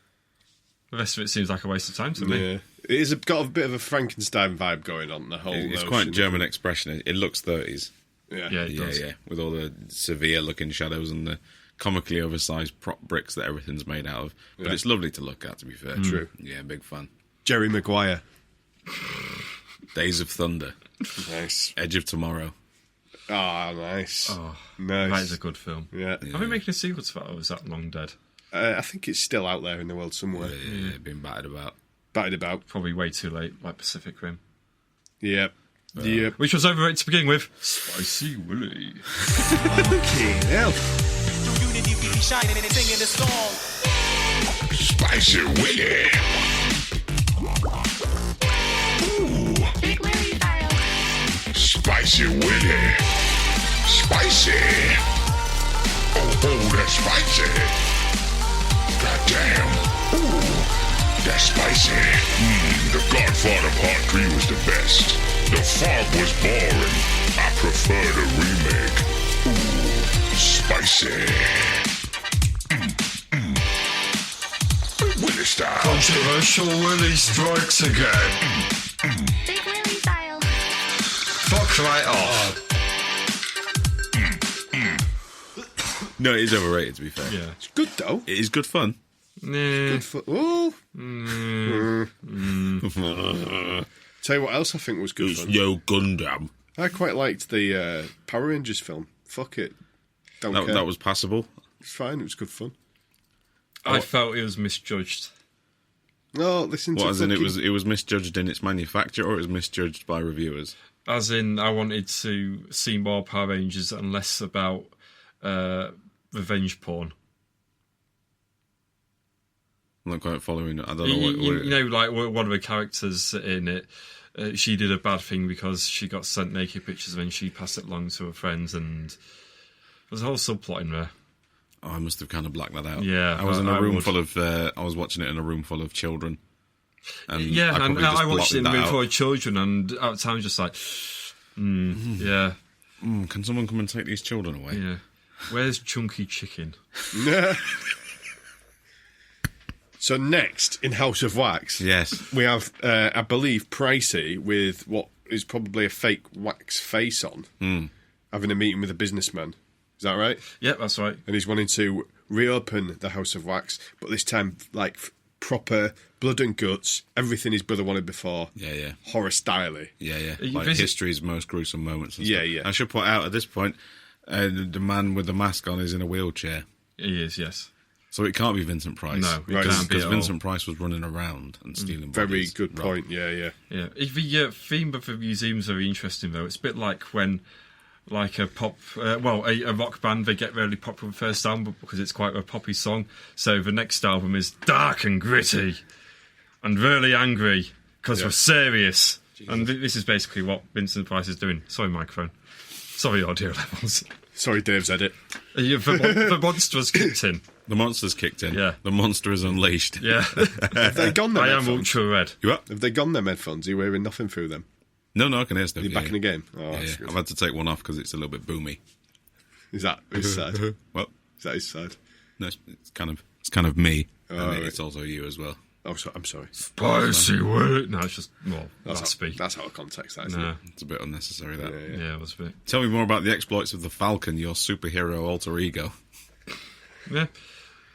The rest of it seems like a waste of time to me. Yeah. It is got a bit of a Frankenstein vibe going on, the whole It's notion. quite German expression. It looks 30s. Yeah. It does. Yeah, with all the severe-looking shadows and the comically oversized prop bricks that everything's made out of. But Yeah. it's lovely to look at, to be fair. True. Yeah, big fan. Jerry Maguire. Days of Thunder. Nice. Edge of Tomorrow. Ah, nice. Oh, Nice. that is a good film. Yeah. Are we making a sequel to that, or is that long dead? I think it's still out there in the world somewhere. Yeah, been battered about. Batted about. Probably way too late, like Pacific Rim. Yep. Yep. Which was overrated to begin with. Spicy Willy. Okay, now. unity, we be shining and singing the song. Spicy witty. Ooh. Big Larry style. Spicy witty. Spicy. Oh, that's spicy. Goddamn. Ooh, that's spicy. The Godfather Part 3 was the best. The Fog was boring. I prefer the remake. Ooh, spicy. Willie style. Controversial Willie strikes again. Big Larry style. Fuck right off. No, it is overrated, to be fair. Yeah. It's good, though. It is good fun. Nah. Good for... Oh. Tell you what else I think was good It's fun. no Gundam. I quite liked the Power Rangers film. Fuck it. Don't care. That was passable. It's fine. It was good fun. I felt it was misjudged. No, listen to What, as in fucking... it was misjudged in its manufacture, or it was misjudged by reviewers? As in, I wanted to see more Power Rangers and less about revenge porn. I'm not quite following it. I don't know You know, like one of the characters in it, she did a bad thing because she got sent naked pictures and then she passed it along to her friends, and there's a whole subplot in there. Oh, I must have kind of blacked that out. Yeah, I was in a I room would. full of. I was watching it in a room full of children. And Yeah, and probably just I watched it in the blocked room that full out. of children, and at the time I was just like, yeah, Can someone come and take these children away? yeah. Where's Chunky Chicken? So next, in House of Wax, Yes. we have, I believe, Pricey with what is probably a fake wax face on, having a meeting with a businessman. Is that right? Yeah, that's right. And he's wanting to reopen the House of Wax, but this time, like, proper blood and guts, everything his brother wanted before. Yeah. Horror styley. Yeah. You Like visit- history's most gruesome moments. And Yeah, stuff. yeah. I should point out at this point, the man with the mask on is in a wheelchair, He is, yes. so it can't be Vincent Price. No, it Right. can't be Because at all. Vincent Price was running around and stealing. Very bodies. good Right. point, yeah. Yeah, the theme of the museum's very interesting though. It's a bit like when, like a pop, a rock band, they get really popular with the first album because it's quite a poppy song. So the next album is dark and gritty, and really angry because we're serious. And this is basically what Vincent Price is doing. Sorry, microphone. Sorry, audio levels. Sorry, Dave's edit. The monster has kicked in. The monster's kicked in. Yeah. The monster is unleashed. Yeah, Have they gone them I am headphones? ultra red. You up? Have they gone them headphones? Are you hearing nothing through them? No, I can hear stuff. Are you back in the game? Oh, Yeah, that's good. I've had to take one off because it's a little bit boomy. Is that his side? Well, Is that his side? no, it's kind of me, and right. it's also you as well. Oh, I'm sorry. Spicy word. No, it's just That's raspy. that's out of context, that, isn't No, it? It's a bit unnecessary. That. yeah, it was a bit. Tell me more about the exploits of the Falcon, your superhero alter ego. Yeah.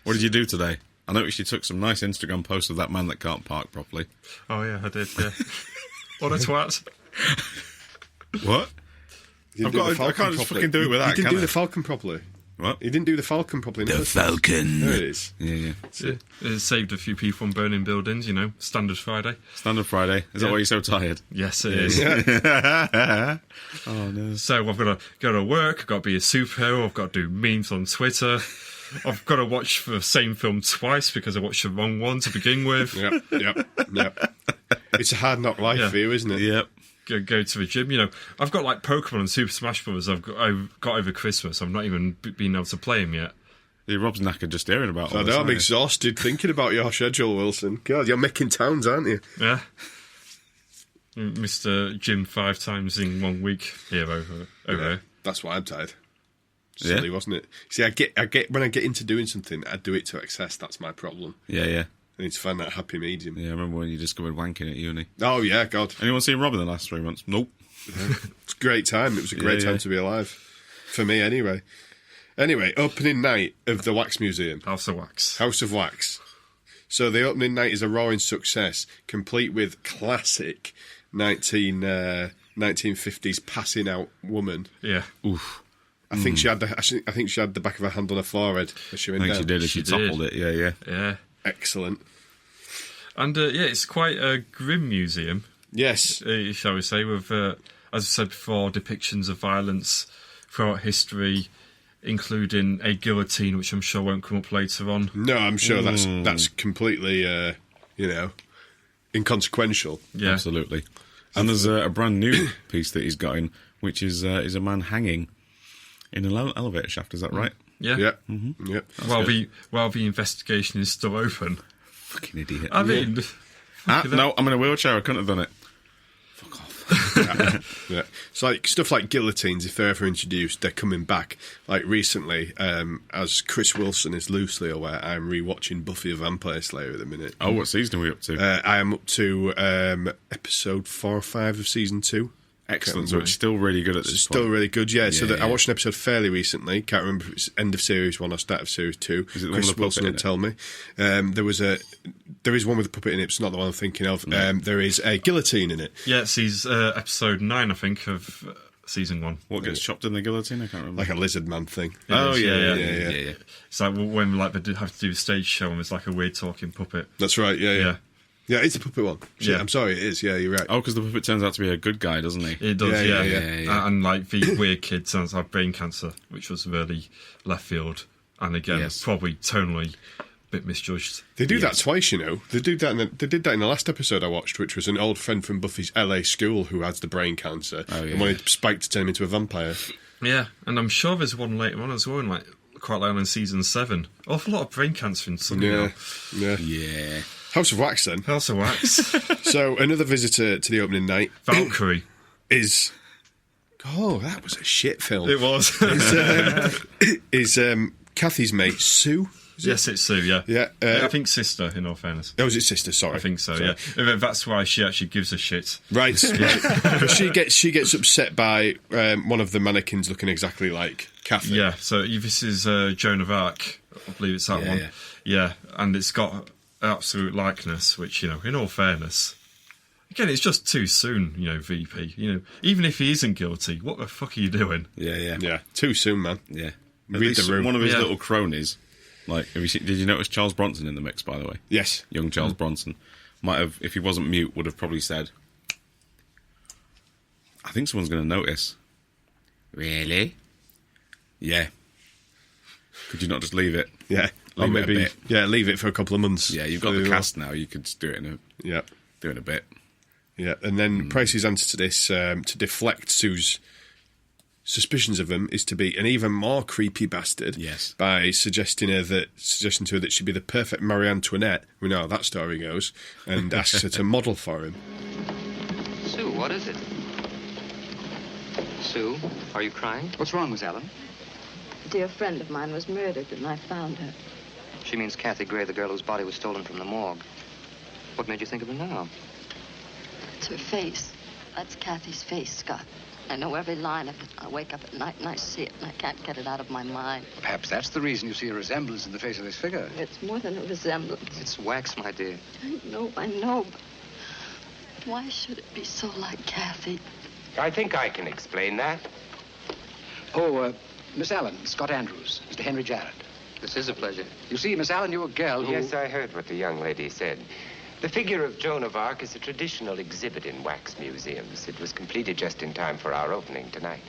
What did you do today? I noticed you took some nice Instagram posts of that man that can't park properly. Oh yeah, I did. Yeah. What a twat. What? You didn't I've do got- the I Falcon can't just properly. fucking do it with You that, didn't can do I? the Falcon properly. What? You didn't do the Falcon properly. No. Falcon. There it is. Yeah. It saved a few people from burning buildings, standard Friday. Standard Friday. Is that Yeah. why you're so tired? Yes, it is. Oh no. So I've got to go to work, I've got to be a superhero, I've got to do memes on Twitter. I've got to watch the same film twice because I watched the wrong one to begin with. Yep. It's a hard knock life Yeah. for you, isn't it? Yep. Go to the gym. I've got like Pokemon and Super Smash Bros. I've got over Christmas. I've not even been able to play them yet. Yeah, Rob's knackered just hearing about all I this, know, I'm aren't you? exhausted thinking about your schedule, Wilson. God, you're making towns, aren't you? Yeah. Mr. Gym 5 times in 1 week here over here. That's why I'm tired. Yeah. Silly, wasn't it? See, I get when I get into doing something, I do it to excess. That's my problem. Yeah. I need to find that happy medium. Yeah, I remember when you discovered wanking at uni. Oh yeah, God, Anyone seen Rob in the last 3 months? Nope. it's a great time. It was a great Yeah. time to be alive, for me anyway. Anyway, opening night of the Wax Museum, House of Wax. House of Wax. So the opening night is a roaring success, complete with classic 1950s passing out woman. Yeah. Oof. I think she had the back of her hand on her forehead as she I went think down. she did as she toppled it. Yeah. Yeah. Excellent. And it's quite a grim museum, Yes. shall we say, with, as I said before, depictions of violence throughout history including a guillotine, which I'm sure won't come up later on. No, I'm sure that's completely, inconsequential. Yeah. Absolutely. And there's a brand new piece that he's got in, which is a man hanging in an elevator shaft. Is that right? Yeah. Yeah. Mm-hmm. Yep. While the investigation is still open. Fucking idiot. I mean... No, I'm in a wheelchair. I couldn't have done it. Fuck off. Yeah. It's like stuff like guillotines, if they're ever introduced, they're coming back. Like recently, as Chris Wilson is loosely aware, I'm rewatching Buffy the Vampire Slayer at the minute. Oh, what season are we up to? I am up to episode 4 or 5 of season 2. Excellent. So it's still really good at this Still point. really good, yeah. So I yeah. watched an episode fairly recently. Can't remember if it's end of series 1 or start of series 2. Is it the one Chris with the Wilson puppet will in it? tell me. There is one with a puppet in it. It's not the one I'm thinking of. There is a guillotine in it. Yeah, it's episode 9, I think, of season 1. What gets chopped in the guillotine? I can't remember. Like a lizard man thing. Oh, It is, yeah. It's like when like they have to do a stage show and there's like a weird talking puppet. That's right, yeah. Yeah, it's a puppet one. Shit, Yeah. I'm sorry, it is. Yeah, you're right. Oh, because the puppet turns out to be a good guy, doesn't he? It does, Yeah, yeah. yeah. And like the weird kid turns out brain cancer, which was really left field. And again, Yes. probably tonally a bit misjudged. They do that twice, you know. They did that in the last episode I watched, which was an old friend from Buffy's LA school who has the brain cancer and wanted Spike to turn him into a vampire. Yeah, and I'm sure there's one later on as well, in like quite late on in season 7. Awful lot of brain cancer in some. Yeah. Yeah. House of Wax, then. House of Wax. So another visitor to the opening night Valkyrie. is. Oh, that was a shit film. It was. Is Kathy's mate Sue? Yes, it's Sue, yeah. Yeah, I think sister, in all fairness. Oh, was it sister? Sorry, I think so, Sorry. yeah. That's why she actually gives a shit. Right. But she gets upset by one of the mannequins looking exactly like Kathy. Yeah, so this is Joan of Arc. I believe it's that one. Yeah, and it's got absolute likeness, which, you know, in all fairness, again, it's just too soon, you know, VP. You know, even if he isn't guilty, what the fuck are you doing? Yeah. Too soon, man. Yeah. Read Read the room. One of his Yeah. little cronies. Like, did you notice Charles Bronson in the mix, by the way? Yes. Young Charles Bronson. Might have, if he wasn't mute, would have probably said, I think someone's going to notice. Really? Yeah. Could you not just leave it? Yeah. Or Leave it a maybe bit. leave it for a couple of months. Yeah, you've got the cast now. You could just do it in a bit. Yeah. And then Price's answer to this, to deflect Sue's suspicions of him, is to be an even more creepy bastard. Yes. By suggesting to her that she'd be the perfect Marie Antoinette. We know how that story goes, and asks her to model for him. Sue, what is it? Sue, are you crying? What's wrong, Miss Allen? A dear friend of mine was murdered, and I found her. She means Kathy Gray, the girl whose body was stolen from the morgue. What made you think of her now? It's her face. That's Kathy's face, Scott. I know every line of it. I wake up at night and I see it, and I can't get it out of my mind. Perhaps that's the reason you see a resemblance in the face of this figure. It's more than a resemblance. It's wax, my dear. I know, but why should it be so like Kathy? I think I can explain that. Oh, Miss Allen, Scott Andrews, Mr. Henry Jarrett. This is a pleasure. You see, Miss Allen, you're a girl who... Yes, I heard what the young lady said. The figure of Joan of Arc is a traditional exhibit in wax museums. It was completed just in time for our opening tonight.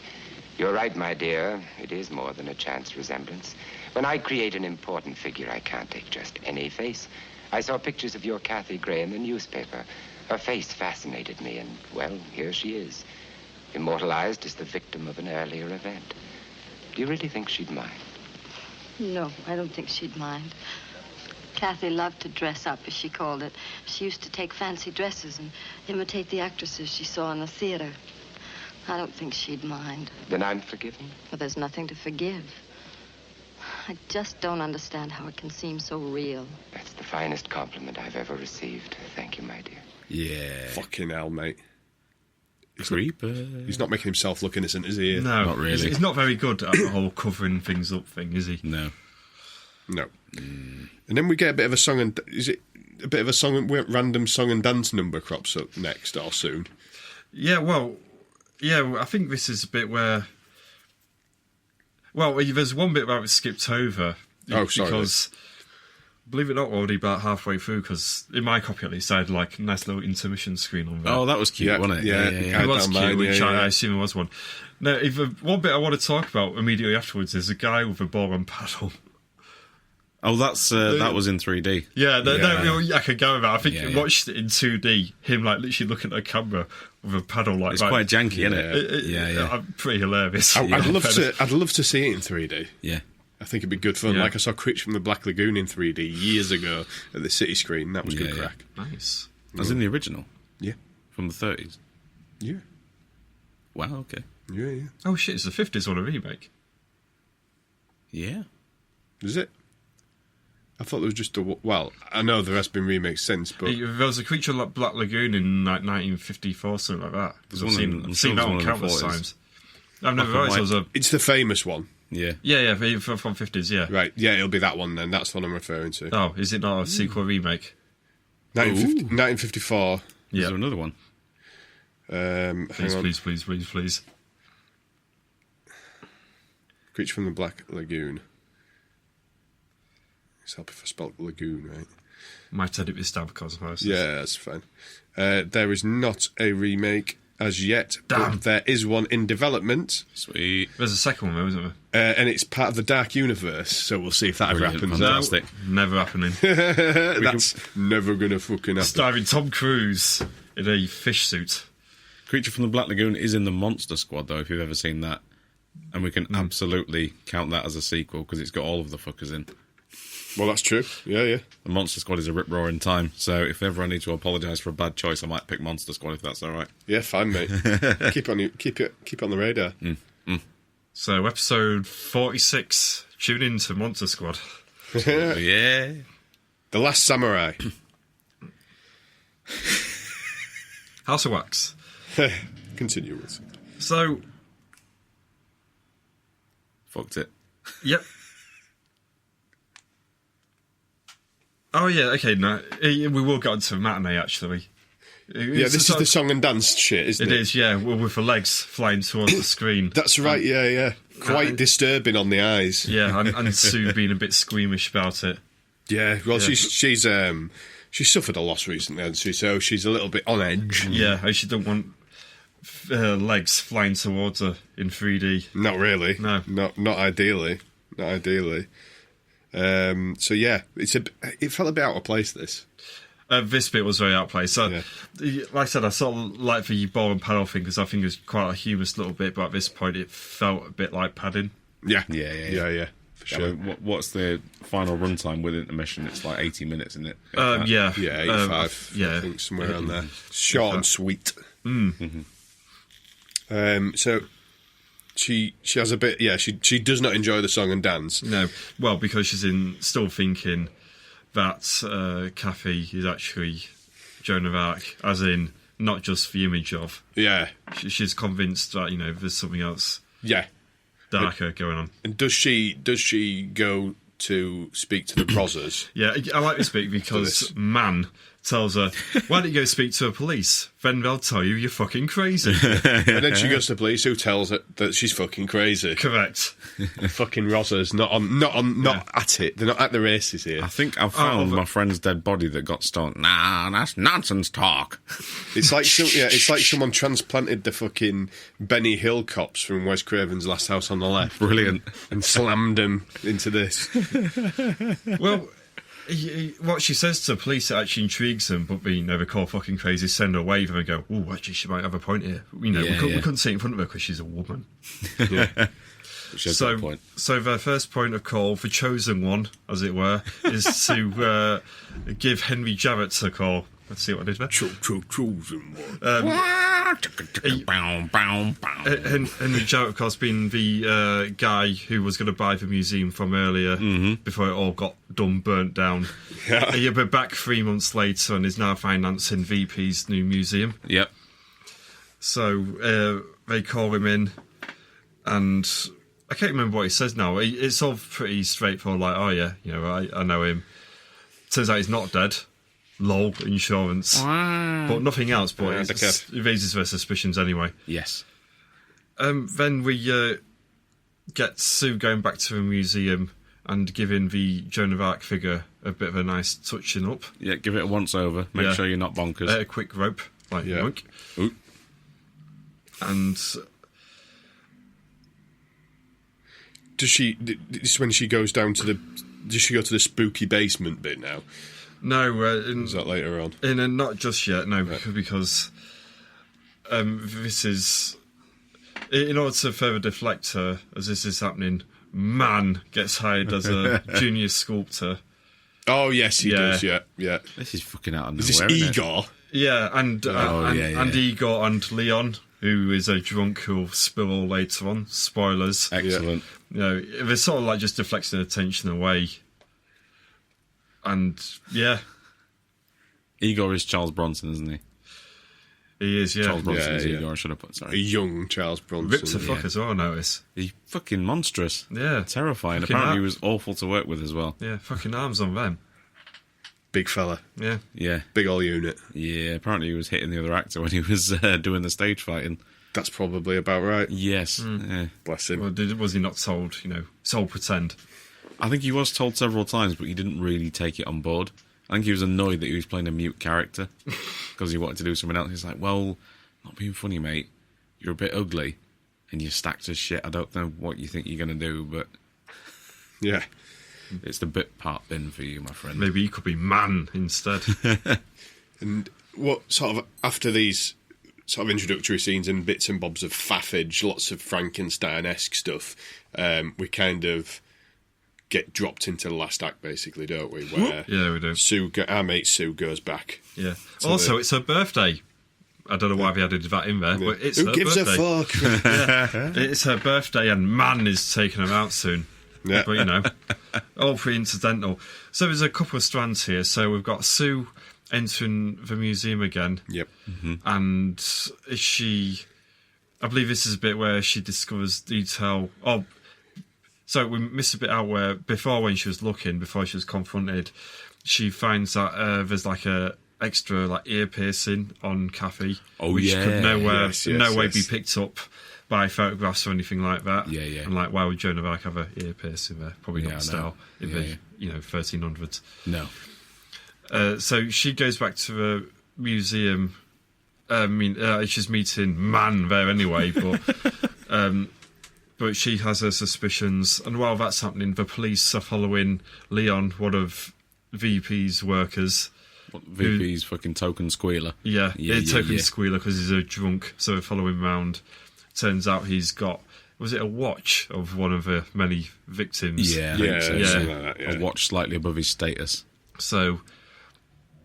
You're right, my dear. It is more than a chance resemblance. When I create an important figure, I can't take just any face. I saw pictures of your Kathy Gray in the newspaper. Her face fascinated me, and, well, here she is. Immortalized as the victim of an earlier event. Do you really think she'd mind? No, I don't think she'd mind. Kathy loved to dress up, as she called it. She used to take fancy dresses and imitate the actresses she saw in the theater. I don't think she'd mind. Then I'm forgiven? But there's nothing to forgive. I just don't understand how it can seem so real. That's the finest compliment I've ever received. Thank you, my dear. Yeah. Fucking hell, mate. Creeper. He's not making himself look innocent, is he? No, Not really. He's not very good at the whole covering things up thing, is he? No. No. And then we get a bit of a song and... Is it a bit of a song and random song and dance number crops up next or soon? Yeah, I think this is a bit where... Well, there's one bit where it skipped over. Oh, sorry. Because Believe it or not, already about halfway through, because in my copy at least, I had like a nice little intermission screen on there. Oh, that was cute, wasn't it? Yeah. It was cute, which I assume it was one. Now, one bit I want to talk about immediately afterwards is a guy with a ball and paddle. Oh, that was in 3D. Yeah, I could go with that. I think you watched it in 2D, him like literally looking at a camera with a paddle like that. It's quite janky, isn't it? Yeah. Pretty hilarious. I'd love to see it in 3D. Yeah. I think it'd be good fun. Yeah. Like I saw Creature from the Black Lagoon in 3D years ago at the city screen. That was good crack. Nice. As in the original? Yeah. From the 30s? Yeah. Wow, okay. Yeah. Oh shit, it's the 50s on a remake. Yeah. Is it? I thought there was just well, I know there has been remakes since, but... There was a Creature like Black Lagoon in like 1954, something like that. I've seen that one countless times. I've never realised it was a... It's the famous one. Yeah. Yeah, from 50s, yeah. Right, yeah, it'll be that one then. That's what I'm referring to. Oh, is it not a sequel remake? 1954. Is there another one? Please. Creature from the Black Lagoon. It's help if I spelled lagoon, right? Might edit this down because of Yeah, that's fine. There is not a remake as yet, Damn. but there is one in development. Sweet. There's a second one, isn't there? And it's part of the Dark Universe, so we'll see if that ever Brilliant, happens. fantastic. Never happening. That's never going to fucking happen. Starring Tom Cruise in a fish suit. Creature from the Black Lagoon is in the Monster Squad, though, if you've ever seen that. And we can absolutely count that as a sequel, because it's got all of the fuckers in. Well, that's true. Yeah. The Monster Squad is a rip-roaring time, so if ever I need to apologise for a bad choice, I might pick Monster Squad, if that's all right. Yeah, fine, mate. keep it on the radar. So, episode 46. Tune in to Monster Squad. Yeah. The Last Samurai. House of Wax. Continue with. So, Fucked it. yep. Oh, yeah, okay, no. We will get onto Matinee, actually. Yeah, this is the song and dance shit, isn't it? It is, yeah, with the legs flying towards the screen. That's right, yeah. Quite disturbing on the eyes. Yeah, and Sue being a bit squeamish about it. Yeah, well, she's suffered a loss recently, hasn't she? So she's a little bit on edge. Yeah, and she don't want legs flying towards her in 3D. Not really. No. Not ideally. Not ideally. So yeah, it felt a bit out of place, this. This bit was very out of place. So, like I said, I sort of like the ball and paddle thing because I think it was quite a humorous little bit, but at this point it felt a bit like padding. Yeah. For So sure. what's the final runtime with intermission? It's like 80 minutes, isn't it? Yeah, 85. I think somewhere around there. Short and sweet. So she has a bit. Yeah, she does not enjoy the song and dance. No, well, because she's still thinking that Cuthbe is actually Joan of Arc, as in not just the image of. Yeah, she's convinced that there's something else. Yeah, darker going on. And does she go to speak to the Brothers? Yeah, I like this bit because Man tells her, why don't you go speak to the police? Then they'll tell you you're fucking crazy. And then she goes to the police, who tells her that she's fucking crazy. Correct. Fucking Rozzers, not at it. They're not at the races here. I think I found my friend's dead body that got stoned. Nah, that's nonsense talk. It's like someone transplanted the fucking Benny Hill cops from Wes Craven's Last House on the Left. Brilliant. And slammed them into this. Well, what she says to the police actually intrigues them, but they never call fucking crazy, send her away and go, oh, actually, she might have a point here. We couldn't see it in front of her because she's a woman. Yeah. So their first point of call, the chosen one, as it were, is to give Henry Jarrett a call. Let's see what I did there. Chosen one. Henry Jarrett, of course, being the guy who was going to buy the museum from earlier before it all got burnt down. Yeah. He'll be back 3 months later and is now financing VP's new museum. Yep. So they call him in, and I can't remember what he says now. It's all pretty straightforward, like, oh yeah, I know him. Turns out he's not dead. Lol, insurance. But nothing else, but it raises their suspicions anyway. Yes. Then we get Sue going back to the museum, and giving the Joan of Arc figure a bit of a nice touching up. Yeah, give it a once over. Make sure you're not bonkers. A quick rope, like yoink. Ooh. And Does she? This is when she goes down to the. Does she go to the spooky basement bit now? no, Is that later on? not just yet. No, because this is in order to further deflect her as this is happening. Man gets hired as a junior sculptor. Oh yes, he does. Yeah. This is fucking out of Is nowhere. this isn't it? Igor? Yeah, and Igor and Leon, who is a drunk who'll spill all later on. Spoilers. Excellent. You know, they're sort of like just deflecting attention away. And yeah, Igor is Charles Bronson, isn't he? he is. Yeah, Charles Bronson's Yeah. Igor. I should have put. A Sorry. young Charles Bronson. ripped the fuck as well. I notice. He's fucking monstrous. Yeah, Terrifying. Fucking Apparently, ar- he was awful to work with as well. Yeah, fucking arms on them. Big fella. Yeah, Yeah. Big old unit. Yeah. Apparently, he was hitting the other actor when he was doing the stage fighting. That's probably about right. Yes. Yeah. Bless him. well, was he not told? You know, told pretend. I think he was told several times, but he didn't really take it on board. I think he was annoyed that he was playing a mute character because he wanted to do something else. He's like, well, not being funny, mate. You're a bit ugly and you're stacked as shit. I don't know what you think you're going to do, but Yeah. it's the bit part bin for you, my friend. Maybe he could be man instead. And what sort of after these sort of introductory scenes and bits and bobs of faffage, lots of Frankenstein-esque stuff, we kind of get dropped into the last act, basically, don't we? Where Yeah, we do. Our mate Sue goes back. Yeah. Also, it's her birthday. I don't know why they added that in there, but it's Who her gives birthday. a fuck? It's her birthday, and man is taking her out soon. Yeah. But, you know, all pretty incidental. So there's a couple of strands here. So we've got Sue entering the museum again. Yep. And she... I believe this is a bit where she discovers detail... Oh, so we missed a bit out where before when she was looking, before she was confronted, she finds that there's like a extra like ear piercing on Kathy, which could nowhere be picked up by photographs or anything like that. Yeah, yeah. And like, why would Joan of Arc have an ear piercing there? Probably Yeah, not I style in know. the Yeah. 1300s. No. So she goes back to the museum. She's meeting man there anyway, but she has her suspicions. And while that's happening, the police are following Leon, one of VP's workers. VP's fucking token squealer. Yeah, token yeah. squealer because he's a drunk. So they follow him round. Turns out he's got, was it a watch of one of the many victims? Yeah, I think so. something like that, yeah. A watch slightly above his status. So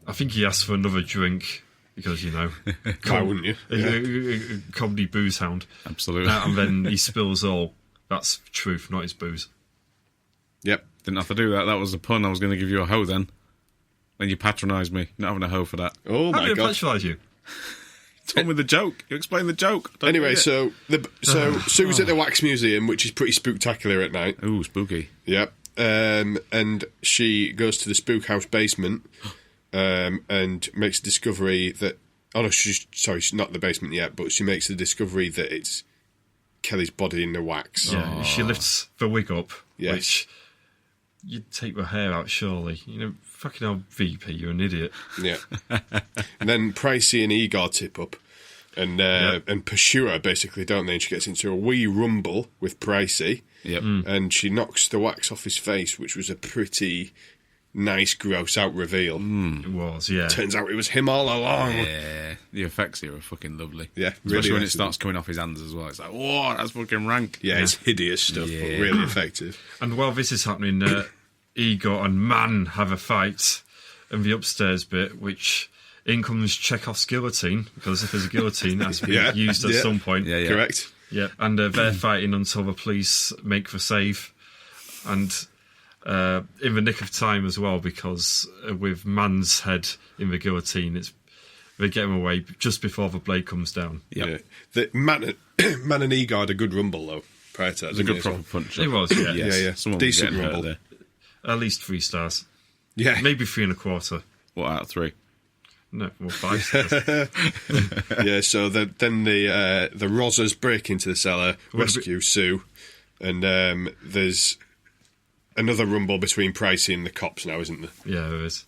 I think he asked for another drink because, you know, Why wouldn't you? a comedy booze hound. Absolutely. And then he spills all. That's truth, not his booze. Yep. Didn't have to do that. That was the pun. I was going to give you a hoe then. Then you patronised me. Not having a hoe for that. Oh How my did I god. patronise you? Told me the joke. You explained the joke. Don't Anyway, forget. so Sue's at the Wax Museum, which is pretty spooktacular at night. Ooh, spooky. Yep. And she goes to the spook house basement and makes a discovery that... Oh, no, she's not in the basement yet, but she makes the discovery that it's Kelly's body in the wax. Yeah, she lifts the wig up, Yes. which you'd take the hair out, surely. You know, fucking hell, VP, you're an idiot. Yeah. And then Pricey and Igor tip up and pursue her, basically, don't they? And she gets into a wee rumble with Pricey. Yep. And she knocks the wax off his face, which was a pretty nice, gross-out reveal. It was, yeah. Turns out it was him all along. Yeah, the effects here are fucking lovely. Yeah, Especially really when it excellent. starts coming off his hands as well. It's like, whoa, that's fucking rank. Yeah, it's hideous stuff, but Yeah. really effective. And while this is happening, Igor and Man have a fight in the upstairs bit, which in comes Chekhov's guillotine, because if there's a guillotine, it has to be Yeah. used at Yeah. some point. Yeah, yeah. Correct? Yeah, and they're fighting until the police make the save. And in the nick of time as well, because with Man's head in the guillotine, they get him away just before the blade comes down. Yep. Yeah. The Man and Igor had a good rumble, though, prior to that. It's a didn't good they, proper punch. It was, yeah. Yes. Yeah, yeah. Someone Decent was getting hurt rumble. there. At least 3 stars. Yeah. Maybe 3 1/4. What, out of 3? No, well, 5 stars. Yeah, so then the Rozzers break into the cellar, rescue Sue, and there's another rumble between Pricey and the cops now, isn't there? Yeah, there is.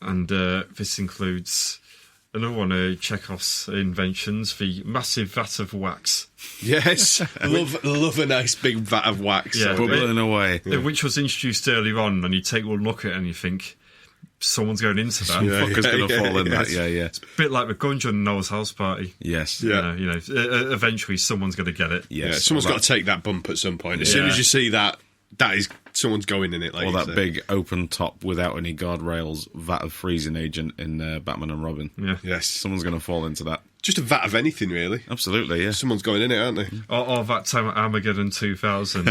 And this includes another one of Chekhov's inventions, the massive vat of wax. Yes, love a nice big vat of wax. Yeah, bubbling away. Which was introduced earlier on, and you take one look at it and you think, someone's going into that. Fucker's going to fall in that, yeah. It's a bit like the gungeon in Noah's house party. Yes. Yeah. You know, eventually someone's going to get it. Yes. Yeah, someone's got to take that bump at some point. As soon as you see that, that is someone's going in it. Like or that big open top without any guardrails vat of freezing agent in Batman and Robin. Yeah. Yes. Someone's going to fall into that. Just a vat of anything, really. Absolutely, yeah. Someone's going in it, aren't they? Or that time at Armageddon 2000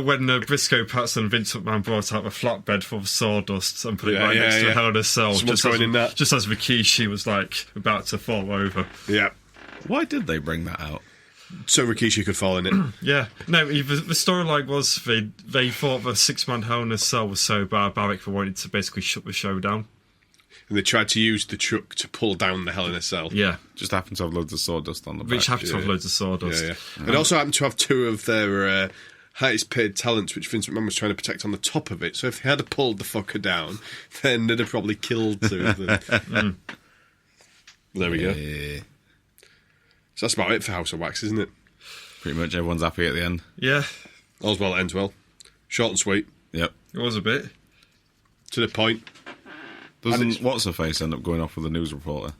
when Briscoe Patson and Vince McMahon brought out a flatbed full of sawdust and put it right next to a Hell in a Cell. Someone's going in that. Just as Rikishi was like about to fall over. Yeah. Why did they bring that out? So Rikishi could fall in it. Yeah. No, the storyline was they thought the 6-man Hell in a Cell was so barbaric they wanted to basically shut the show down. And they tried to use the truck to pull down the Hell in a Cell. Yeah. Just happened to have loads of sawdust on the back. Which happened to have loads of sawdust. Yeah. It also happened to have two of their highest paid talents, which Vince McMahon was trying to protect on the top of it. So if they had pulled the fucker down, then they'd have probably killed two of them. There we go. So that's about it for House of Wax, isn't it? Pretty much everyone's happy at the end. Yeah. All's well that ends well. Short and sweet. Yep. It was a bit. To the point. Doesn't What's-Her-Face end up going off with a news reporter,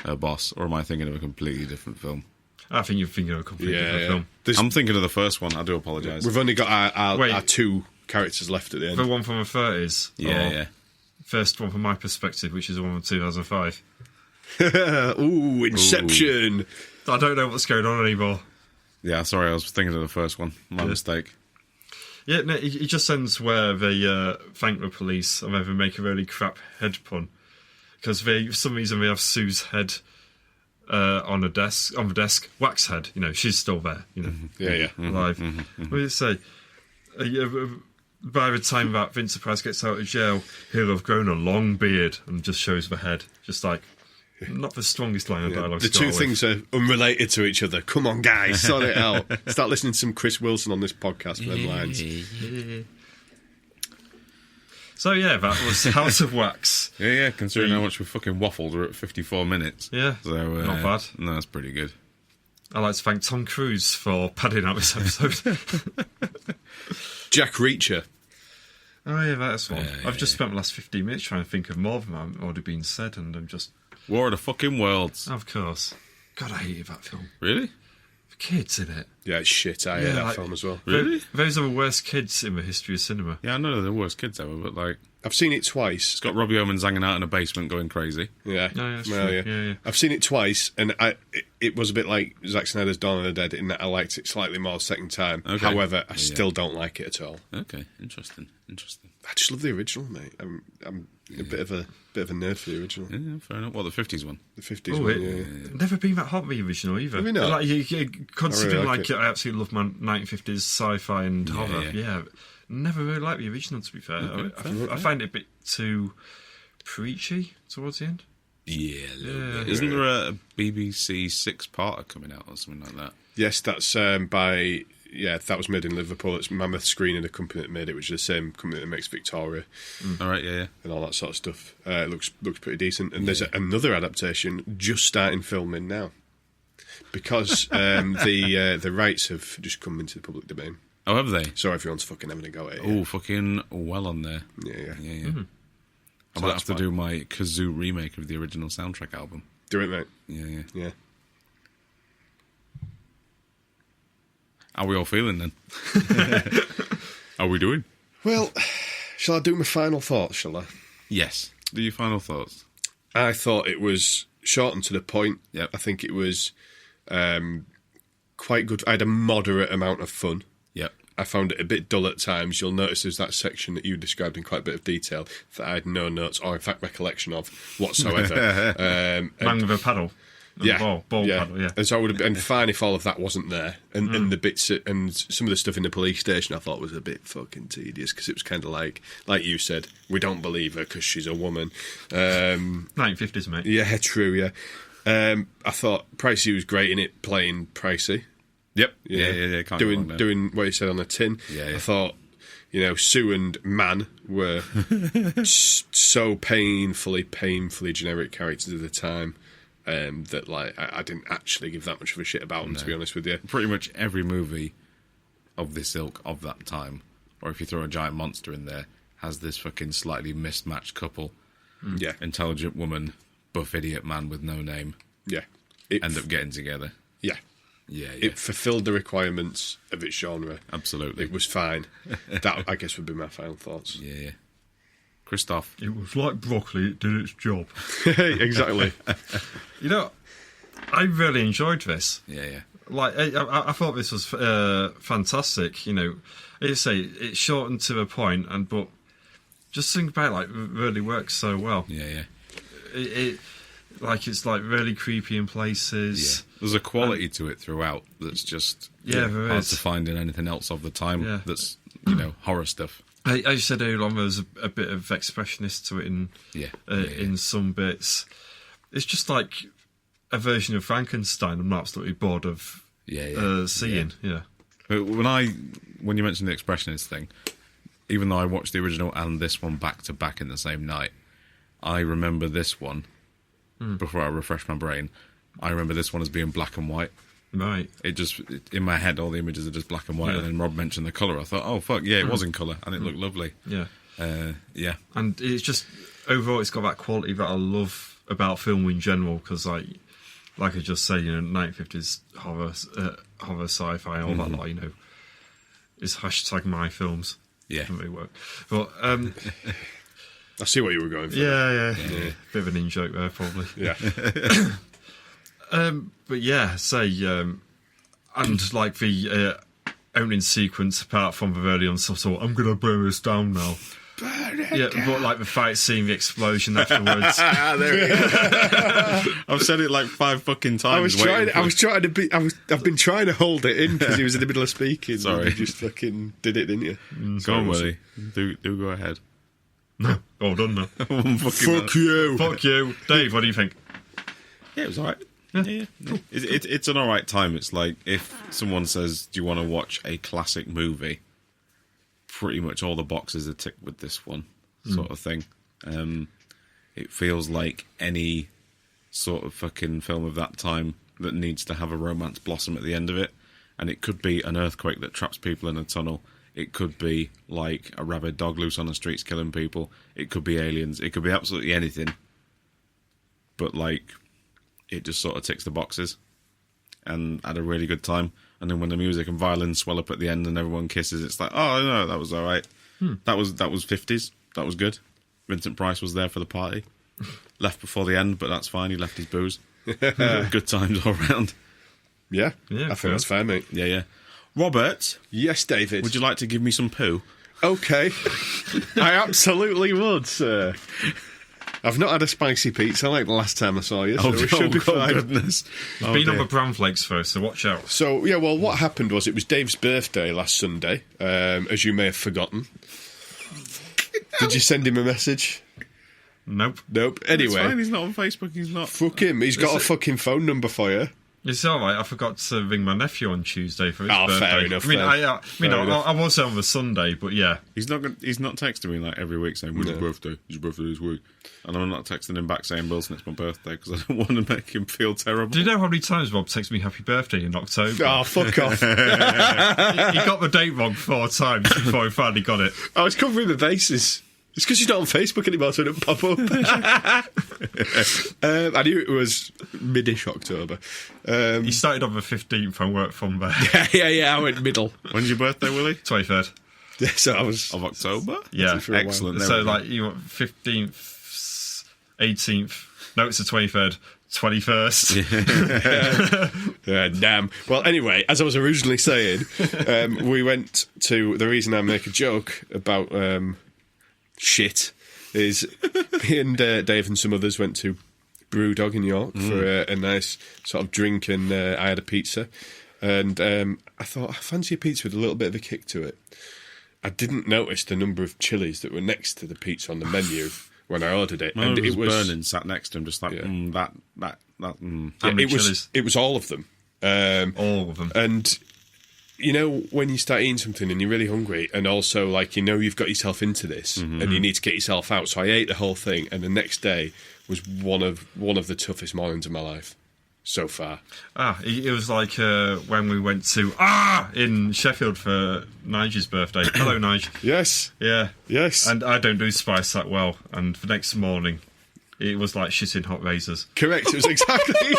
her boss, or am I thinking of a completely different film? I think you're thinking of a completely different film. I'm thinking of the first one, I do apologise. We've only got our two characters left at the end. The one from the 30s? Yeah. First one from my perspective, which is the one from 2005. Ooh, Inception. Ooh. I don't know what's going on anymore. Yeah, sorry, I was thinking of the first one. My mistake. Yeah, no, it just ends where they thank the police and then they make a really crap head pun. Because for some reason they have Sue's head on the desk, wax head, you know, she's still there, you know. Alive. What do you say? By the time that Vincent Price gets out of jail, he'll have grown a long beard and just shows the head. Just like, not the strongest line of dialogue. The two things are unrelated to each other. Come on, guys, sort it out. Start listening to some Chris Wilson on this podcast for them lines. So yeah, that was House of Wax. Yeah, considering how much we fucking waffled, we're at 54 minutes. Yeah, so not bad. No, that's pretty good. I'd like to thank Tom Cruise for padding out this episode. Jack Reacher. Oh yeah, that's one. I've just spent the last 15 minutes trying to think of more of them already been said, and I'm just... War of the fucking Worlds. Of course. God, I hated that film. Really? The kids in it. Yeah, it's shit. I hate that film as well. Really? Those are the worst kids in the history of cinema. Yeah, I know they're the worst kids ever, but like... I've seen it twice. It's got Robbie Owens hanging out in a basement going crazy. Yeah. Oh, yeah, yeah. I've seen it twice, and it was a bit like Zack Snyder's Dawn of the Dead in that I liked it slightly more second time. Okay. However, I still don't like it at all. Okay, interesting. I just love the original, mate. I'm a bit of a nerd for the original. Yeah, fair enough. What, the 50s one? The 50s one, yeah. Never been that hot with the original either. Have you not? Like, considering I absolutely love my 1950s sci-fi and horror. Yeah. Never really liked the original, to be fair. Okay, I find it a bit too preachy towards the end. Yeah, a little bit. Isn't there a BBC 6-parter coming out or something like that? Yes, that's by... Yeah, that was made in Liverpool. It's Mammoth Screening, the company that made it, which is the same company that makes Victoria. All right, yeah. And all that sort of stuff. It looks pretty decent. And there's another adaptation just starting filming now. Because the rights have just come into the public domain. Oh, have they? So everyone's fucking having a go at it. Oh, fucking well on there. Yeah. Mm-hmm. I might have to do my kazoo remake of the original soundtrack album. Do it, mate. Yeah. How are we all feeling then? How are we doing? Well, shall I do my final thoughts, shall I? Yes. Do your final thoughts. I thought it was short and to the point. Yep. I think it was quite good. I had a moderate amount of fun. Yep. I found it a bit dull at times. You'll notice there's that section that you described in quite a bit of detail that I had no notes or, in fact, recollection of whatsoever. Man with a paddle. Ball paddle, yeah. And so I would have been fine if all of that wasn't there. And the bits and some of the stuff in the police station I thought was a bit fucking tedious because it was kind of like you said, we don't believe her because she's a woman. 1950s, mate. Yeah, true, yeah. I thought Pricey was great in it, playing Pricey. Yep. Yeah. Can't go wrong there. Doing what he said on the tin. Yeah. I thought, Sue and Man were so painfully generic characters at the time that, like, I didn't actually give that much of a shit about them, to be honest with you. Pretty much every movie of this ilk of that time, or if you throw a giant monster in there, has this fucking slightly mismatched couple. Yeah. Intelligent woman, buff idiot man with no name. Yeah. End up getting together. Yeah. Yeah. It fulfilled the requirements of its genre. Absolutely. It was fine. That, I guess, would be my final thoughts. Yeah. Christoph. It was like broccoli, it did its job. Exactly. I really enjoyed this. Yeah. Like, I thought this was fantastic. As you say, it's shortened to a point, but just think about it, like, it really works so well. Yeah. It's like really creepy in places. Yeah. There's a quality to it throughout that's just hard to find in anything else of the time that's, horror stuff. As you said earlier on, there's a bit of expressionist to it in some bits. It's just like a version of Frankenstein I'm absolutely bored of seeing. Yeah. When you mentioned the expressionist thing, even though I watched the original and this one back to back in the same night, I remember this one, before I refresh my brain, I remember this one as being black and white. Right. In my head, all the images are just black and white, and then Rob mentioned the colour. I thought, oh, fuck, yeah, it was in colour, and it looked lovely. Yeah. Yeah. And it's just, overall, it's got that quality that I love about film in general, because, like I just say, 1950s horror, sci-fi, all that lot, is hashtag my films. Yeah. Doesn't really work. But, I see what you were going for. Yeah. Bit of an in-joke there, probably. Yeah. But yeah, and like the opening sequence, apart from the very unsubtle, I'm going to burn this down now. But like the fight scene, the explosion afterwards. I've said it like 5 fucking times. I've been trying to hold it in because he was in the middle of speaking. Sorry. You just fucking did it, didn't you? Go on, Willie. Do go ahead. No, all done now. Fuck you. Fuck you. Dave, what do you think? Yeah, it was alright. Yeah. Cool. It's an alright time. It's like if someone says, do you want to watch a classic movie? Pretty much all the boxes are ticked with this one, sort of thing. It feels like any sort of fucking film of that time that needs to have a romance blossom at the end of it. And it could be an earthquake that traps people in a tunnel. It could be like a rabid dog loose on the streets killing people. It could be aliens. It could be absolutely anything. But, like, it just sort of ticks the boxes. And had a really good time. And then when the music and violins swell up at the end and everyone kisses, it's like, oh, no, that was all right. That was 50s. That was good. Vincent Price was there for the party. Left before the end, but that's fine. He left his booze. Good times all round. Yeah, I think that's fair, mate. Yeah. Robert? Yes, David? Would you like to give me some poo? Okay. I absolutely would, sir. I've not had a spicy pizza like the last time I saw you, so we should be fine. Goodness. Been on the bran flakes first, so watch out. So, yeah, well, what happened was it was Dave's birthday last Sunday, as you may have forgotten. Did you send him a message? Nope. Anyway. It's fine, he's not on Facebook, he's not. Fuck him, he's got a fucking phone number for you. It's all right. I forgot to ring my nephew on Tuesday for his birthday. Fair enough. I was on the Sunday, but yeah. He's not texting me like every week saying, when's your birthday? It's your birthday this week. And I'm not texting him back saying, Wilson, it's my birthday, because I don't want to make him feel terrible. Do you know how many times Rob texts me happy birthday in October? Oh, fuck off. He got the date wrong 4 times before he finally got it. I was covering the bases. It's because you're not on Facebook anymore, so it didn't pop up. I knew it was mid-ish October. He started on the 15th and worked from there. Yeah, I went middle. When's your birthday, Willie? 23rd. Yeah, so I was... Of October? Yeah. Excellent. So, like, you want 15th, 18th... No, it's the 23rd. 21st. Yeah, damn. Well, anyway, as I was originally saying, we went to... The reason I make a joke about... shit is me and Dave and some others went to Brewdog in York for a nice sort of drink, and I had a pizza, and I thought, I fancy a pizza with a little bit of a kick to it. I didn't notice the number of chilies that were next to the pizza on the menu when I ordered it. And it was burning, sat next to him, just like, How many chilies? It was all of them. All of them. And you know, when you start eating something and you're really hungry, and also like you've got yourself into this, and you need to get yourself out. So I ate the whole thing, and the next day was one of the toughest mornings of my life so far. It was like when we went to in Sheffield for Nigel's birthday. Hello, Nigel. Yes. Yeah. Yes. And I don't do spice that well. And the next morning, it was like shitting hot razors. Correct. It was exactly.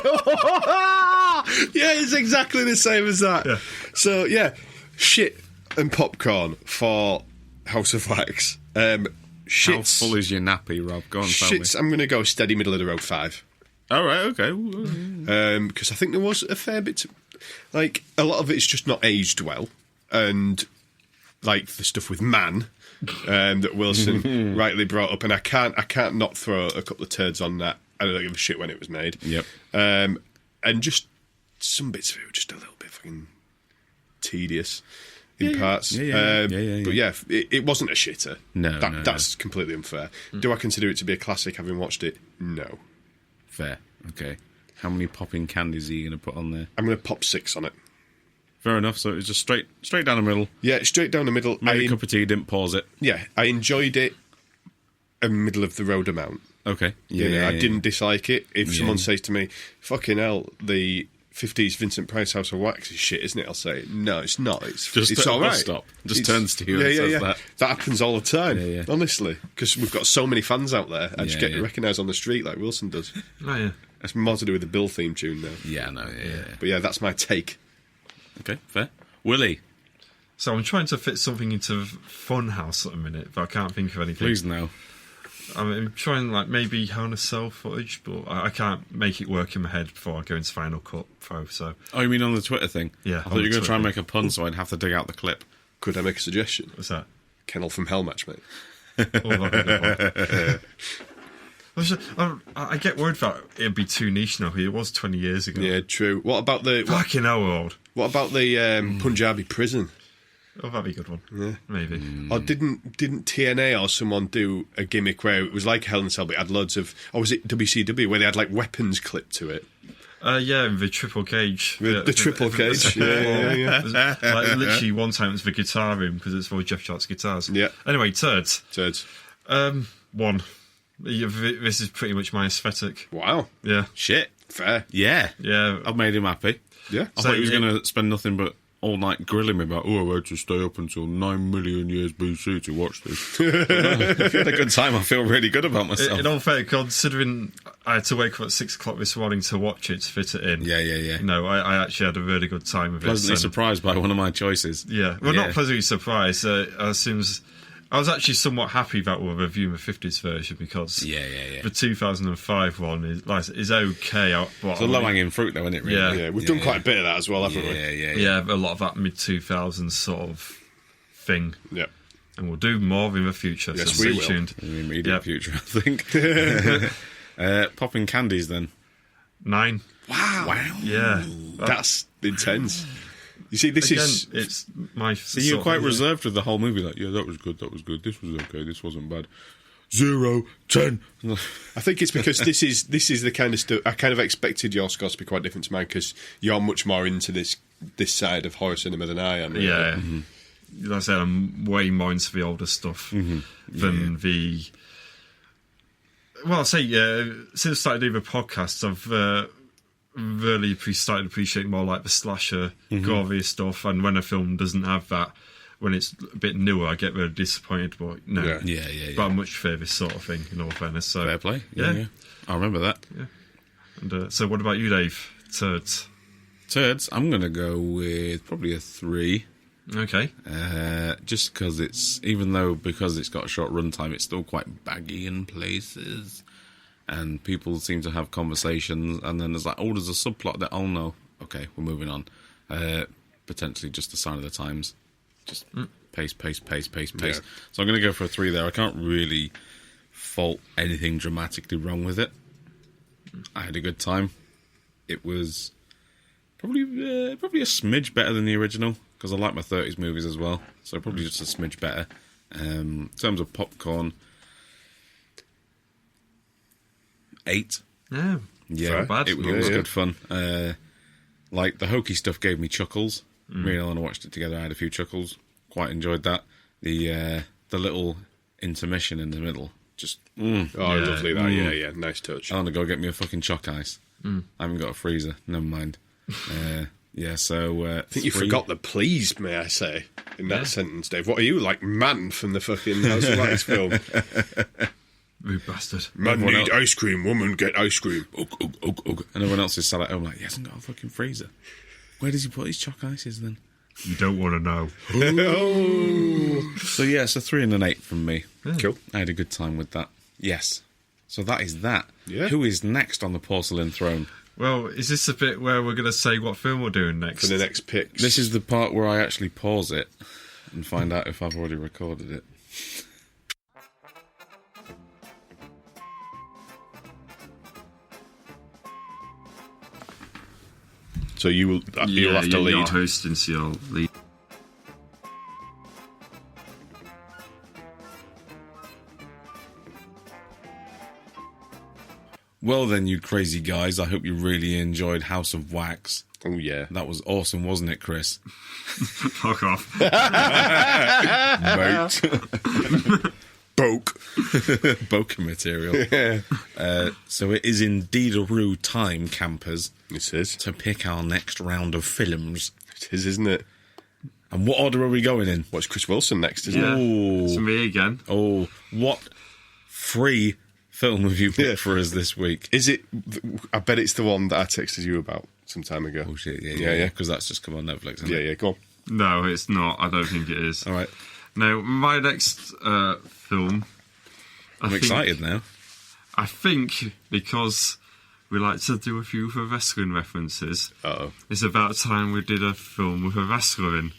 Yeah, it's exactly the same as that. Yeah. So yeah, shit and popcorn for House of Wax. Shits. How full is your nappy, Rob? Go on, tell me. Shits. I'm going to go steady middle of the road 5. All right, okay. Because I think there was a fair bit. Like a lot of it's just not aged well, and like the stuff with Man. That Wilson rightly brought up, and I can't not throw a couple of turds on that. I don't give a shit when it was made. Yep. And just some bits of it were just a little bit fucking tedious in parts. Yeah. But yeah, it wasn't a shitter. No, that's completely unfair. Do I consider it to be a classic having watched it? No. Fair. Okay. How many popping candies are you going to put on there? I'm going to pop 6 on it. Fair enough. So it was just straight down the middle. Yeah, straight down the middle. Made a cup of tea, didn't pause it. Yeah, I enjoyed it a middle of the road amount. Okay. I didn't dislike it. If someone says to me, fucking hell, the 50s Vincent Price House of Wax is shit, isn't it? I'll say, no, it's not. It's all right. Stop. Just turns to you and says that. That happens all the time, Yeah. honestly. Because we've got so many fans out there. I just get recognised on the street like Wilson does. Oh, yeah. It's more to do with the Bill theme tune now. Yeah, no, yeah. But yeah, that's my take. Okay, fair. Willie. So I'm trying to fit something into Funhouse at the minute, but I can't think of anything. Please no. I'm trying, like, maybe Hell in a Cell footage, but I can't make it work in my head before I go into Final Cut Pro, so... Oh, you mean on the Twitter thing? Yeah. I thought you were going to try and make a pun, so I'd have to dig out the clip. Could I make a suggestion? What's that? Kennel from Hell match, mate. I get worried that it'd be too niche now. It was 20 years ago. Yeah, true. What about the... Fucking hell, old. What about the Punjabi prison? Oh, that'd be a good one. Yeah. Maybe. Or didn't TNA or someone do a gimmick where it was like Hell in a Cell, but it had loads of... Or was it WCW, where they had, like, weapons clipped to it? Yeah, the triple cage. The triple cage. Yeah. Like, literally, one time it was the guitar room, because it's for Jeff Sharp's guitars. Yeah. Anyway, turds. 1. This is pretty much my aesthetic. Wow. Yeah. Shit. Fair. Yeah. Yeah. I've made him happy. Yeah. I thought he was going to spend nothing but all night grilling me about, I had to stay up until 9 million years BC to watch this. If you had a good time, I feel really good about myself. In all fair, considering I had to wake up at 6 o'clock this morning to watch it, to fit it in. Yeah. No, I actually had a really good time with Pleasantly it. surprised by one of my choices. Yeah. Well, not pleasantly surprised. As soon as... I was actually somewhat happy that we're reviewing the 50s version, because the 2005 one is okay. It's a low-hanging fruit, though, isn't it, really? Yeah, we've done quite a bit of that as well, haven't we? Yeah, a lot of that mid-2000s sort of thing. Yeah. And we'll do more in the future, yes, so we stay tuned. In the immediate future, I think. Popping candies, then. 9. Wow. Yeah. That's intense. You see, it's my... So you're quite reserved with the whole movie, like, that was good, this was okay, this wasn't bad. 0, 10. I think it's because this is the kind of stuff... I kind of expected your scores to be quite different to mine, because you're much more into this side of horror cinema than I am. Yeah. Like I said, I'm way more into the older stuff than the... Well, I'll say, since I started doing the podcast, I've... really started appreciating more like the slasher, gory stuff, and when a film doesn't have that, when it's a bit newer, I get really disappointed. But no, but I much prefer this sort of thing. In all fairness, so fair play. Yeah. I remember that. Yeah. And so, what about you, Dave? Turds. I'm going to go with probably a 3. Okay. Just because because it's got a short runtime, it's still quite baggy in places. And people seem to have conversations, and then there's like, there's a subplot that, no, okay, we're moving on. Potentially just a sign of the times. Just pace. Yeah. So I'm going to go for a 3 there. I can't really fault anything dramatically wrong with it. I had a good time. It was probably a smidge better than the original, because I like my 30s movies as well. So probably just a smidge better. In terms of popcorn... 8. Yeah, It was good fun. Like, the hokey stuff gave me chuckles. Me and Ellen watched it together. I had a few chuckles. Quite enjoyed that. The little intermission in the middle. Just, lovely that. Yeah, nice touch. I want to go get me a fucking choc ice. I haven't got a freezer. Never mind. So... I think you forgot the please, may I say, in that sentence, Dave. What are you, like man from the fucking House of Wax film? You bastard. Man need ice cream, woman get ice cream. And everyone else is sat at home like, he hasn't got a fucking freezer. Where does he put his choc ices then? You don't want to know. So yeah, it's a 3 and an 8 from me. Yeah. Cool. I had a good time with that. Yes. So that is that. Yeah. Who is next on the porcelain throne? Well, is this a bit where we're going to say what film we're doing next? For the next picks. This is the part where I actually pause it and find out if I've already recorded it. So you'll have to lead. You're hosting, so you'll lead. Well then, you crazy guys, I hope you really enjoyed House of Wax. Oh yeah. That was awesome, wasn't it, Chris? Fuck off. Mate. Boke. Bokeh material. So it is indeed-a-roo time, campers. It is. To pick our next round of films. It is, isn't it? And what order are we going in? What's Chris Wilson next, isn't it? Oh, It's me again. Oh, what free film have you picked for us this week? Is it... I bet it's the one that I texted you about some time ago. Oh, shit, yeah. Because that's just come on Netflix, hasn't it? Yeah, go on. No, it's not. I don't think it is. All right. Now, my next film... I'm excited now. I think because we like to do a few for wrestling references, it's about time we did a film with a wrestler in.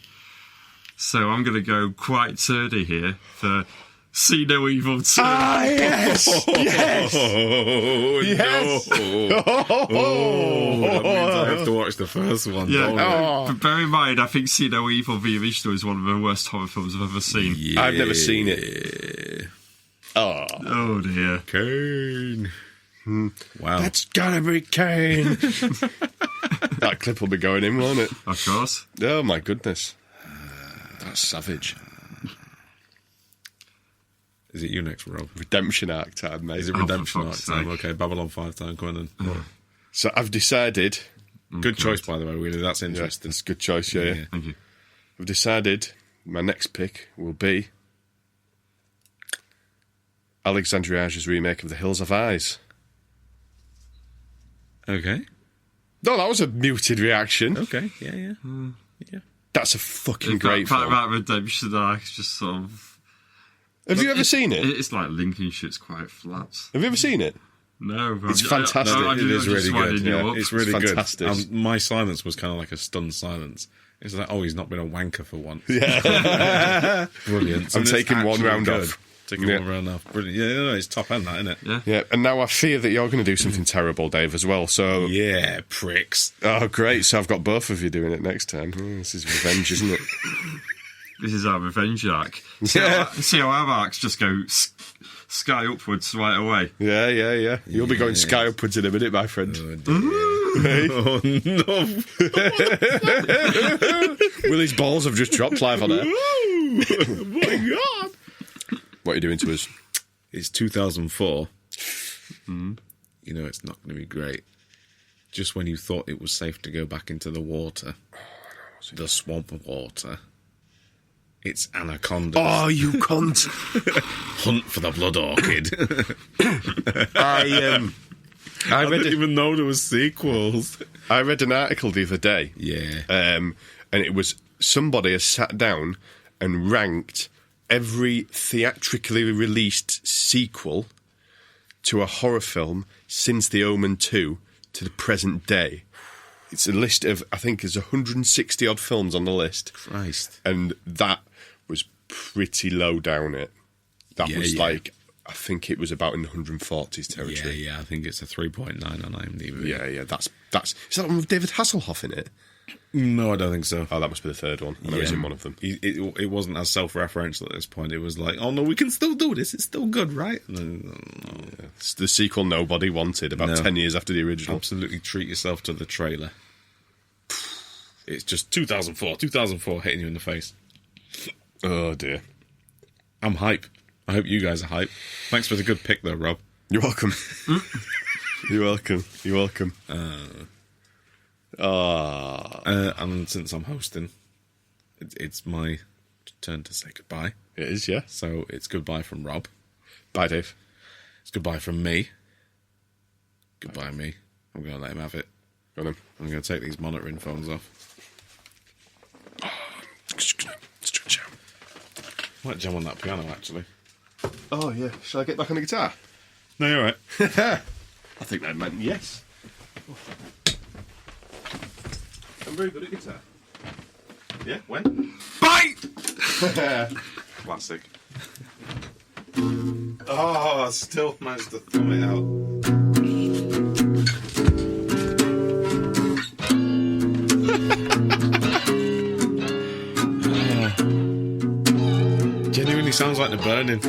So I'm going to go quite turdy here for See No Evil 2. Ah, yes! Yes! Oh, yes! no. That means I have to watch the first one. Yeah, but bear in mind, I think See No Evil, the original, is one of the worst horror films I've ever seen. Yeah. I've never seen it. Oh dear. Kane. Wow. That's gotta be Kane. That clip will be going in, won't it? Of course. Oh my goodness. That's savage. Is it you next, Rob? Redemption arc time, mate. Is it redemption arc time? Okay, Babylon 5 time, come on then. So I've decided... Good choice, by the way, really. That's interesting. That's a good choice, yeah. Thank you. I've decided my next pick will be Alexandre Aja's remake of The Hills of Eyes. Okay. No, that was a muted reaction. Okay, yeah. That's a fucking great film. That redemption arc is just sort of... Have you ever seen it? It's like Lincolnshire's quite flat. Have you ever seen it? No. But It's fantastic. It is really good. Yeah, it's really fantastic. good. My silence was kind of like a stunned silence. It's like, he's not been a wanker for once. Yeah. Brilliant. I'm taking one round off. Taking one round off. Brilliant. Yeah, no, it's top end, that, isn't it? Yeah. And now I fear that you're going to do something terrible, Dave, as well. So yeah, pricks. Oh, great. So I've got both of you doing it next time. This is revenge, isn't it? This is our revenge arc. See how our arcs just go sky upwards right away. Yeah. You'll be going sky upwards in a minute, my friend. Oh, no. Willie's balls have just dropped live on air. Oh, my God. What are you doing to us? It's 2004. You know it's not going to be great. Just when you thought it was safe to go back into the water, the swamp water, it's anacondas. Oh, you cunt! Hunt for the blood orchid. I didn't even know there was sequels. I read an article the other day. Yeah. And it was somebody has sat down and ranked every theatrically released sequel to a horror film since The Omen 2 to the present day. It's a list of, I think there's 160 odd films on the list. Christ. And that was pretty low down it. That was like, I think it was about in the 140s territory. Yeah, I think it's a 3.9 on IMDb. Yeah, that's... Is that one with David Hasselhoff in it? No, I don't think so. Oh, that must be the third one. I know he's in one of them. It wasn't as self-referential at this point. It was like, oh no, we can still do this. It's still good, right? It's the sequel nobody wanted about 10 years after the original. Absolutely treat yourself to the trailer. It's just 2004 hitting you in the face. Oh, dear. I'm hype. I hope you guys are hype. Thanks for the good pick, though, Rob. You're welcome. You're welcome. And since I'm hosting, it's my turn to say goodbye. It is, yeah. So it's goodbye from Rob. Bye, Dave. It's goodbye from me. Goodbye, me. I'm going to let him have it. Go on then. I'm going to take these monitoring phones off. Stretch out. Might jam on that piano, actually. Oh, yeah. Shall I get back on the guitar? No, you're right. I think that meant yes. I'm very good at guitar. Yeah, when? Bye! Classic. Oh, I still managed to thumb it out. Genuinely sounds like the burning.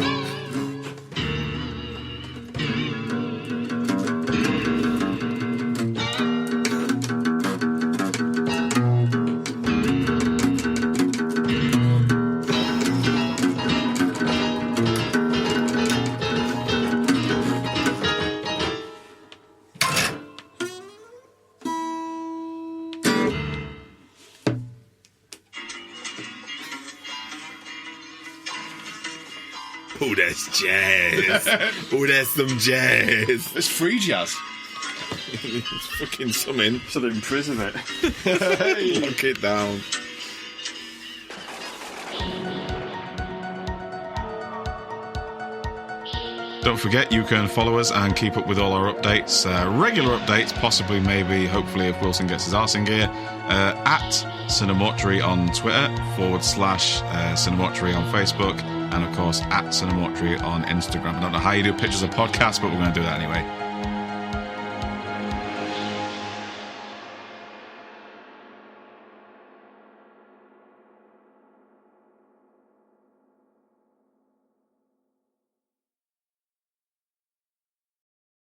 Oh, that's jazz. Oh, that's some jazz. It's free jazz. It's fucking something. Should imprison it. Lock it down. Don't forget, you can follow us and keep up with all our updates. Regular updates, possibly, maybe, hopefully, if Wilson gets his arse in gear. At CineMortuary on Twitter, /CineMortuary on Facebook, and, of course, at CineMortuary on Instagram. I don't know how you do pictures of podcasts, but we're going to do that anyway.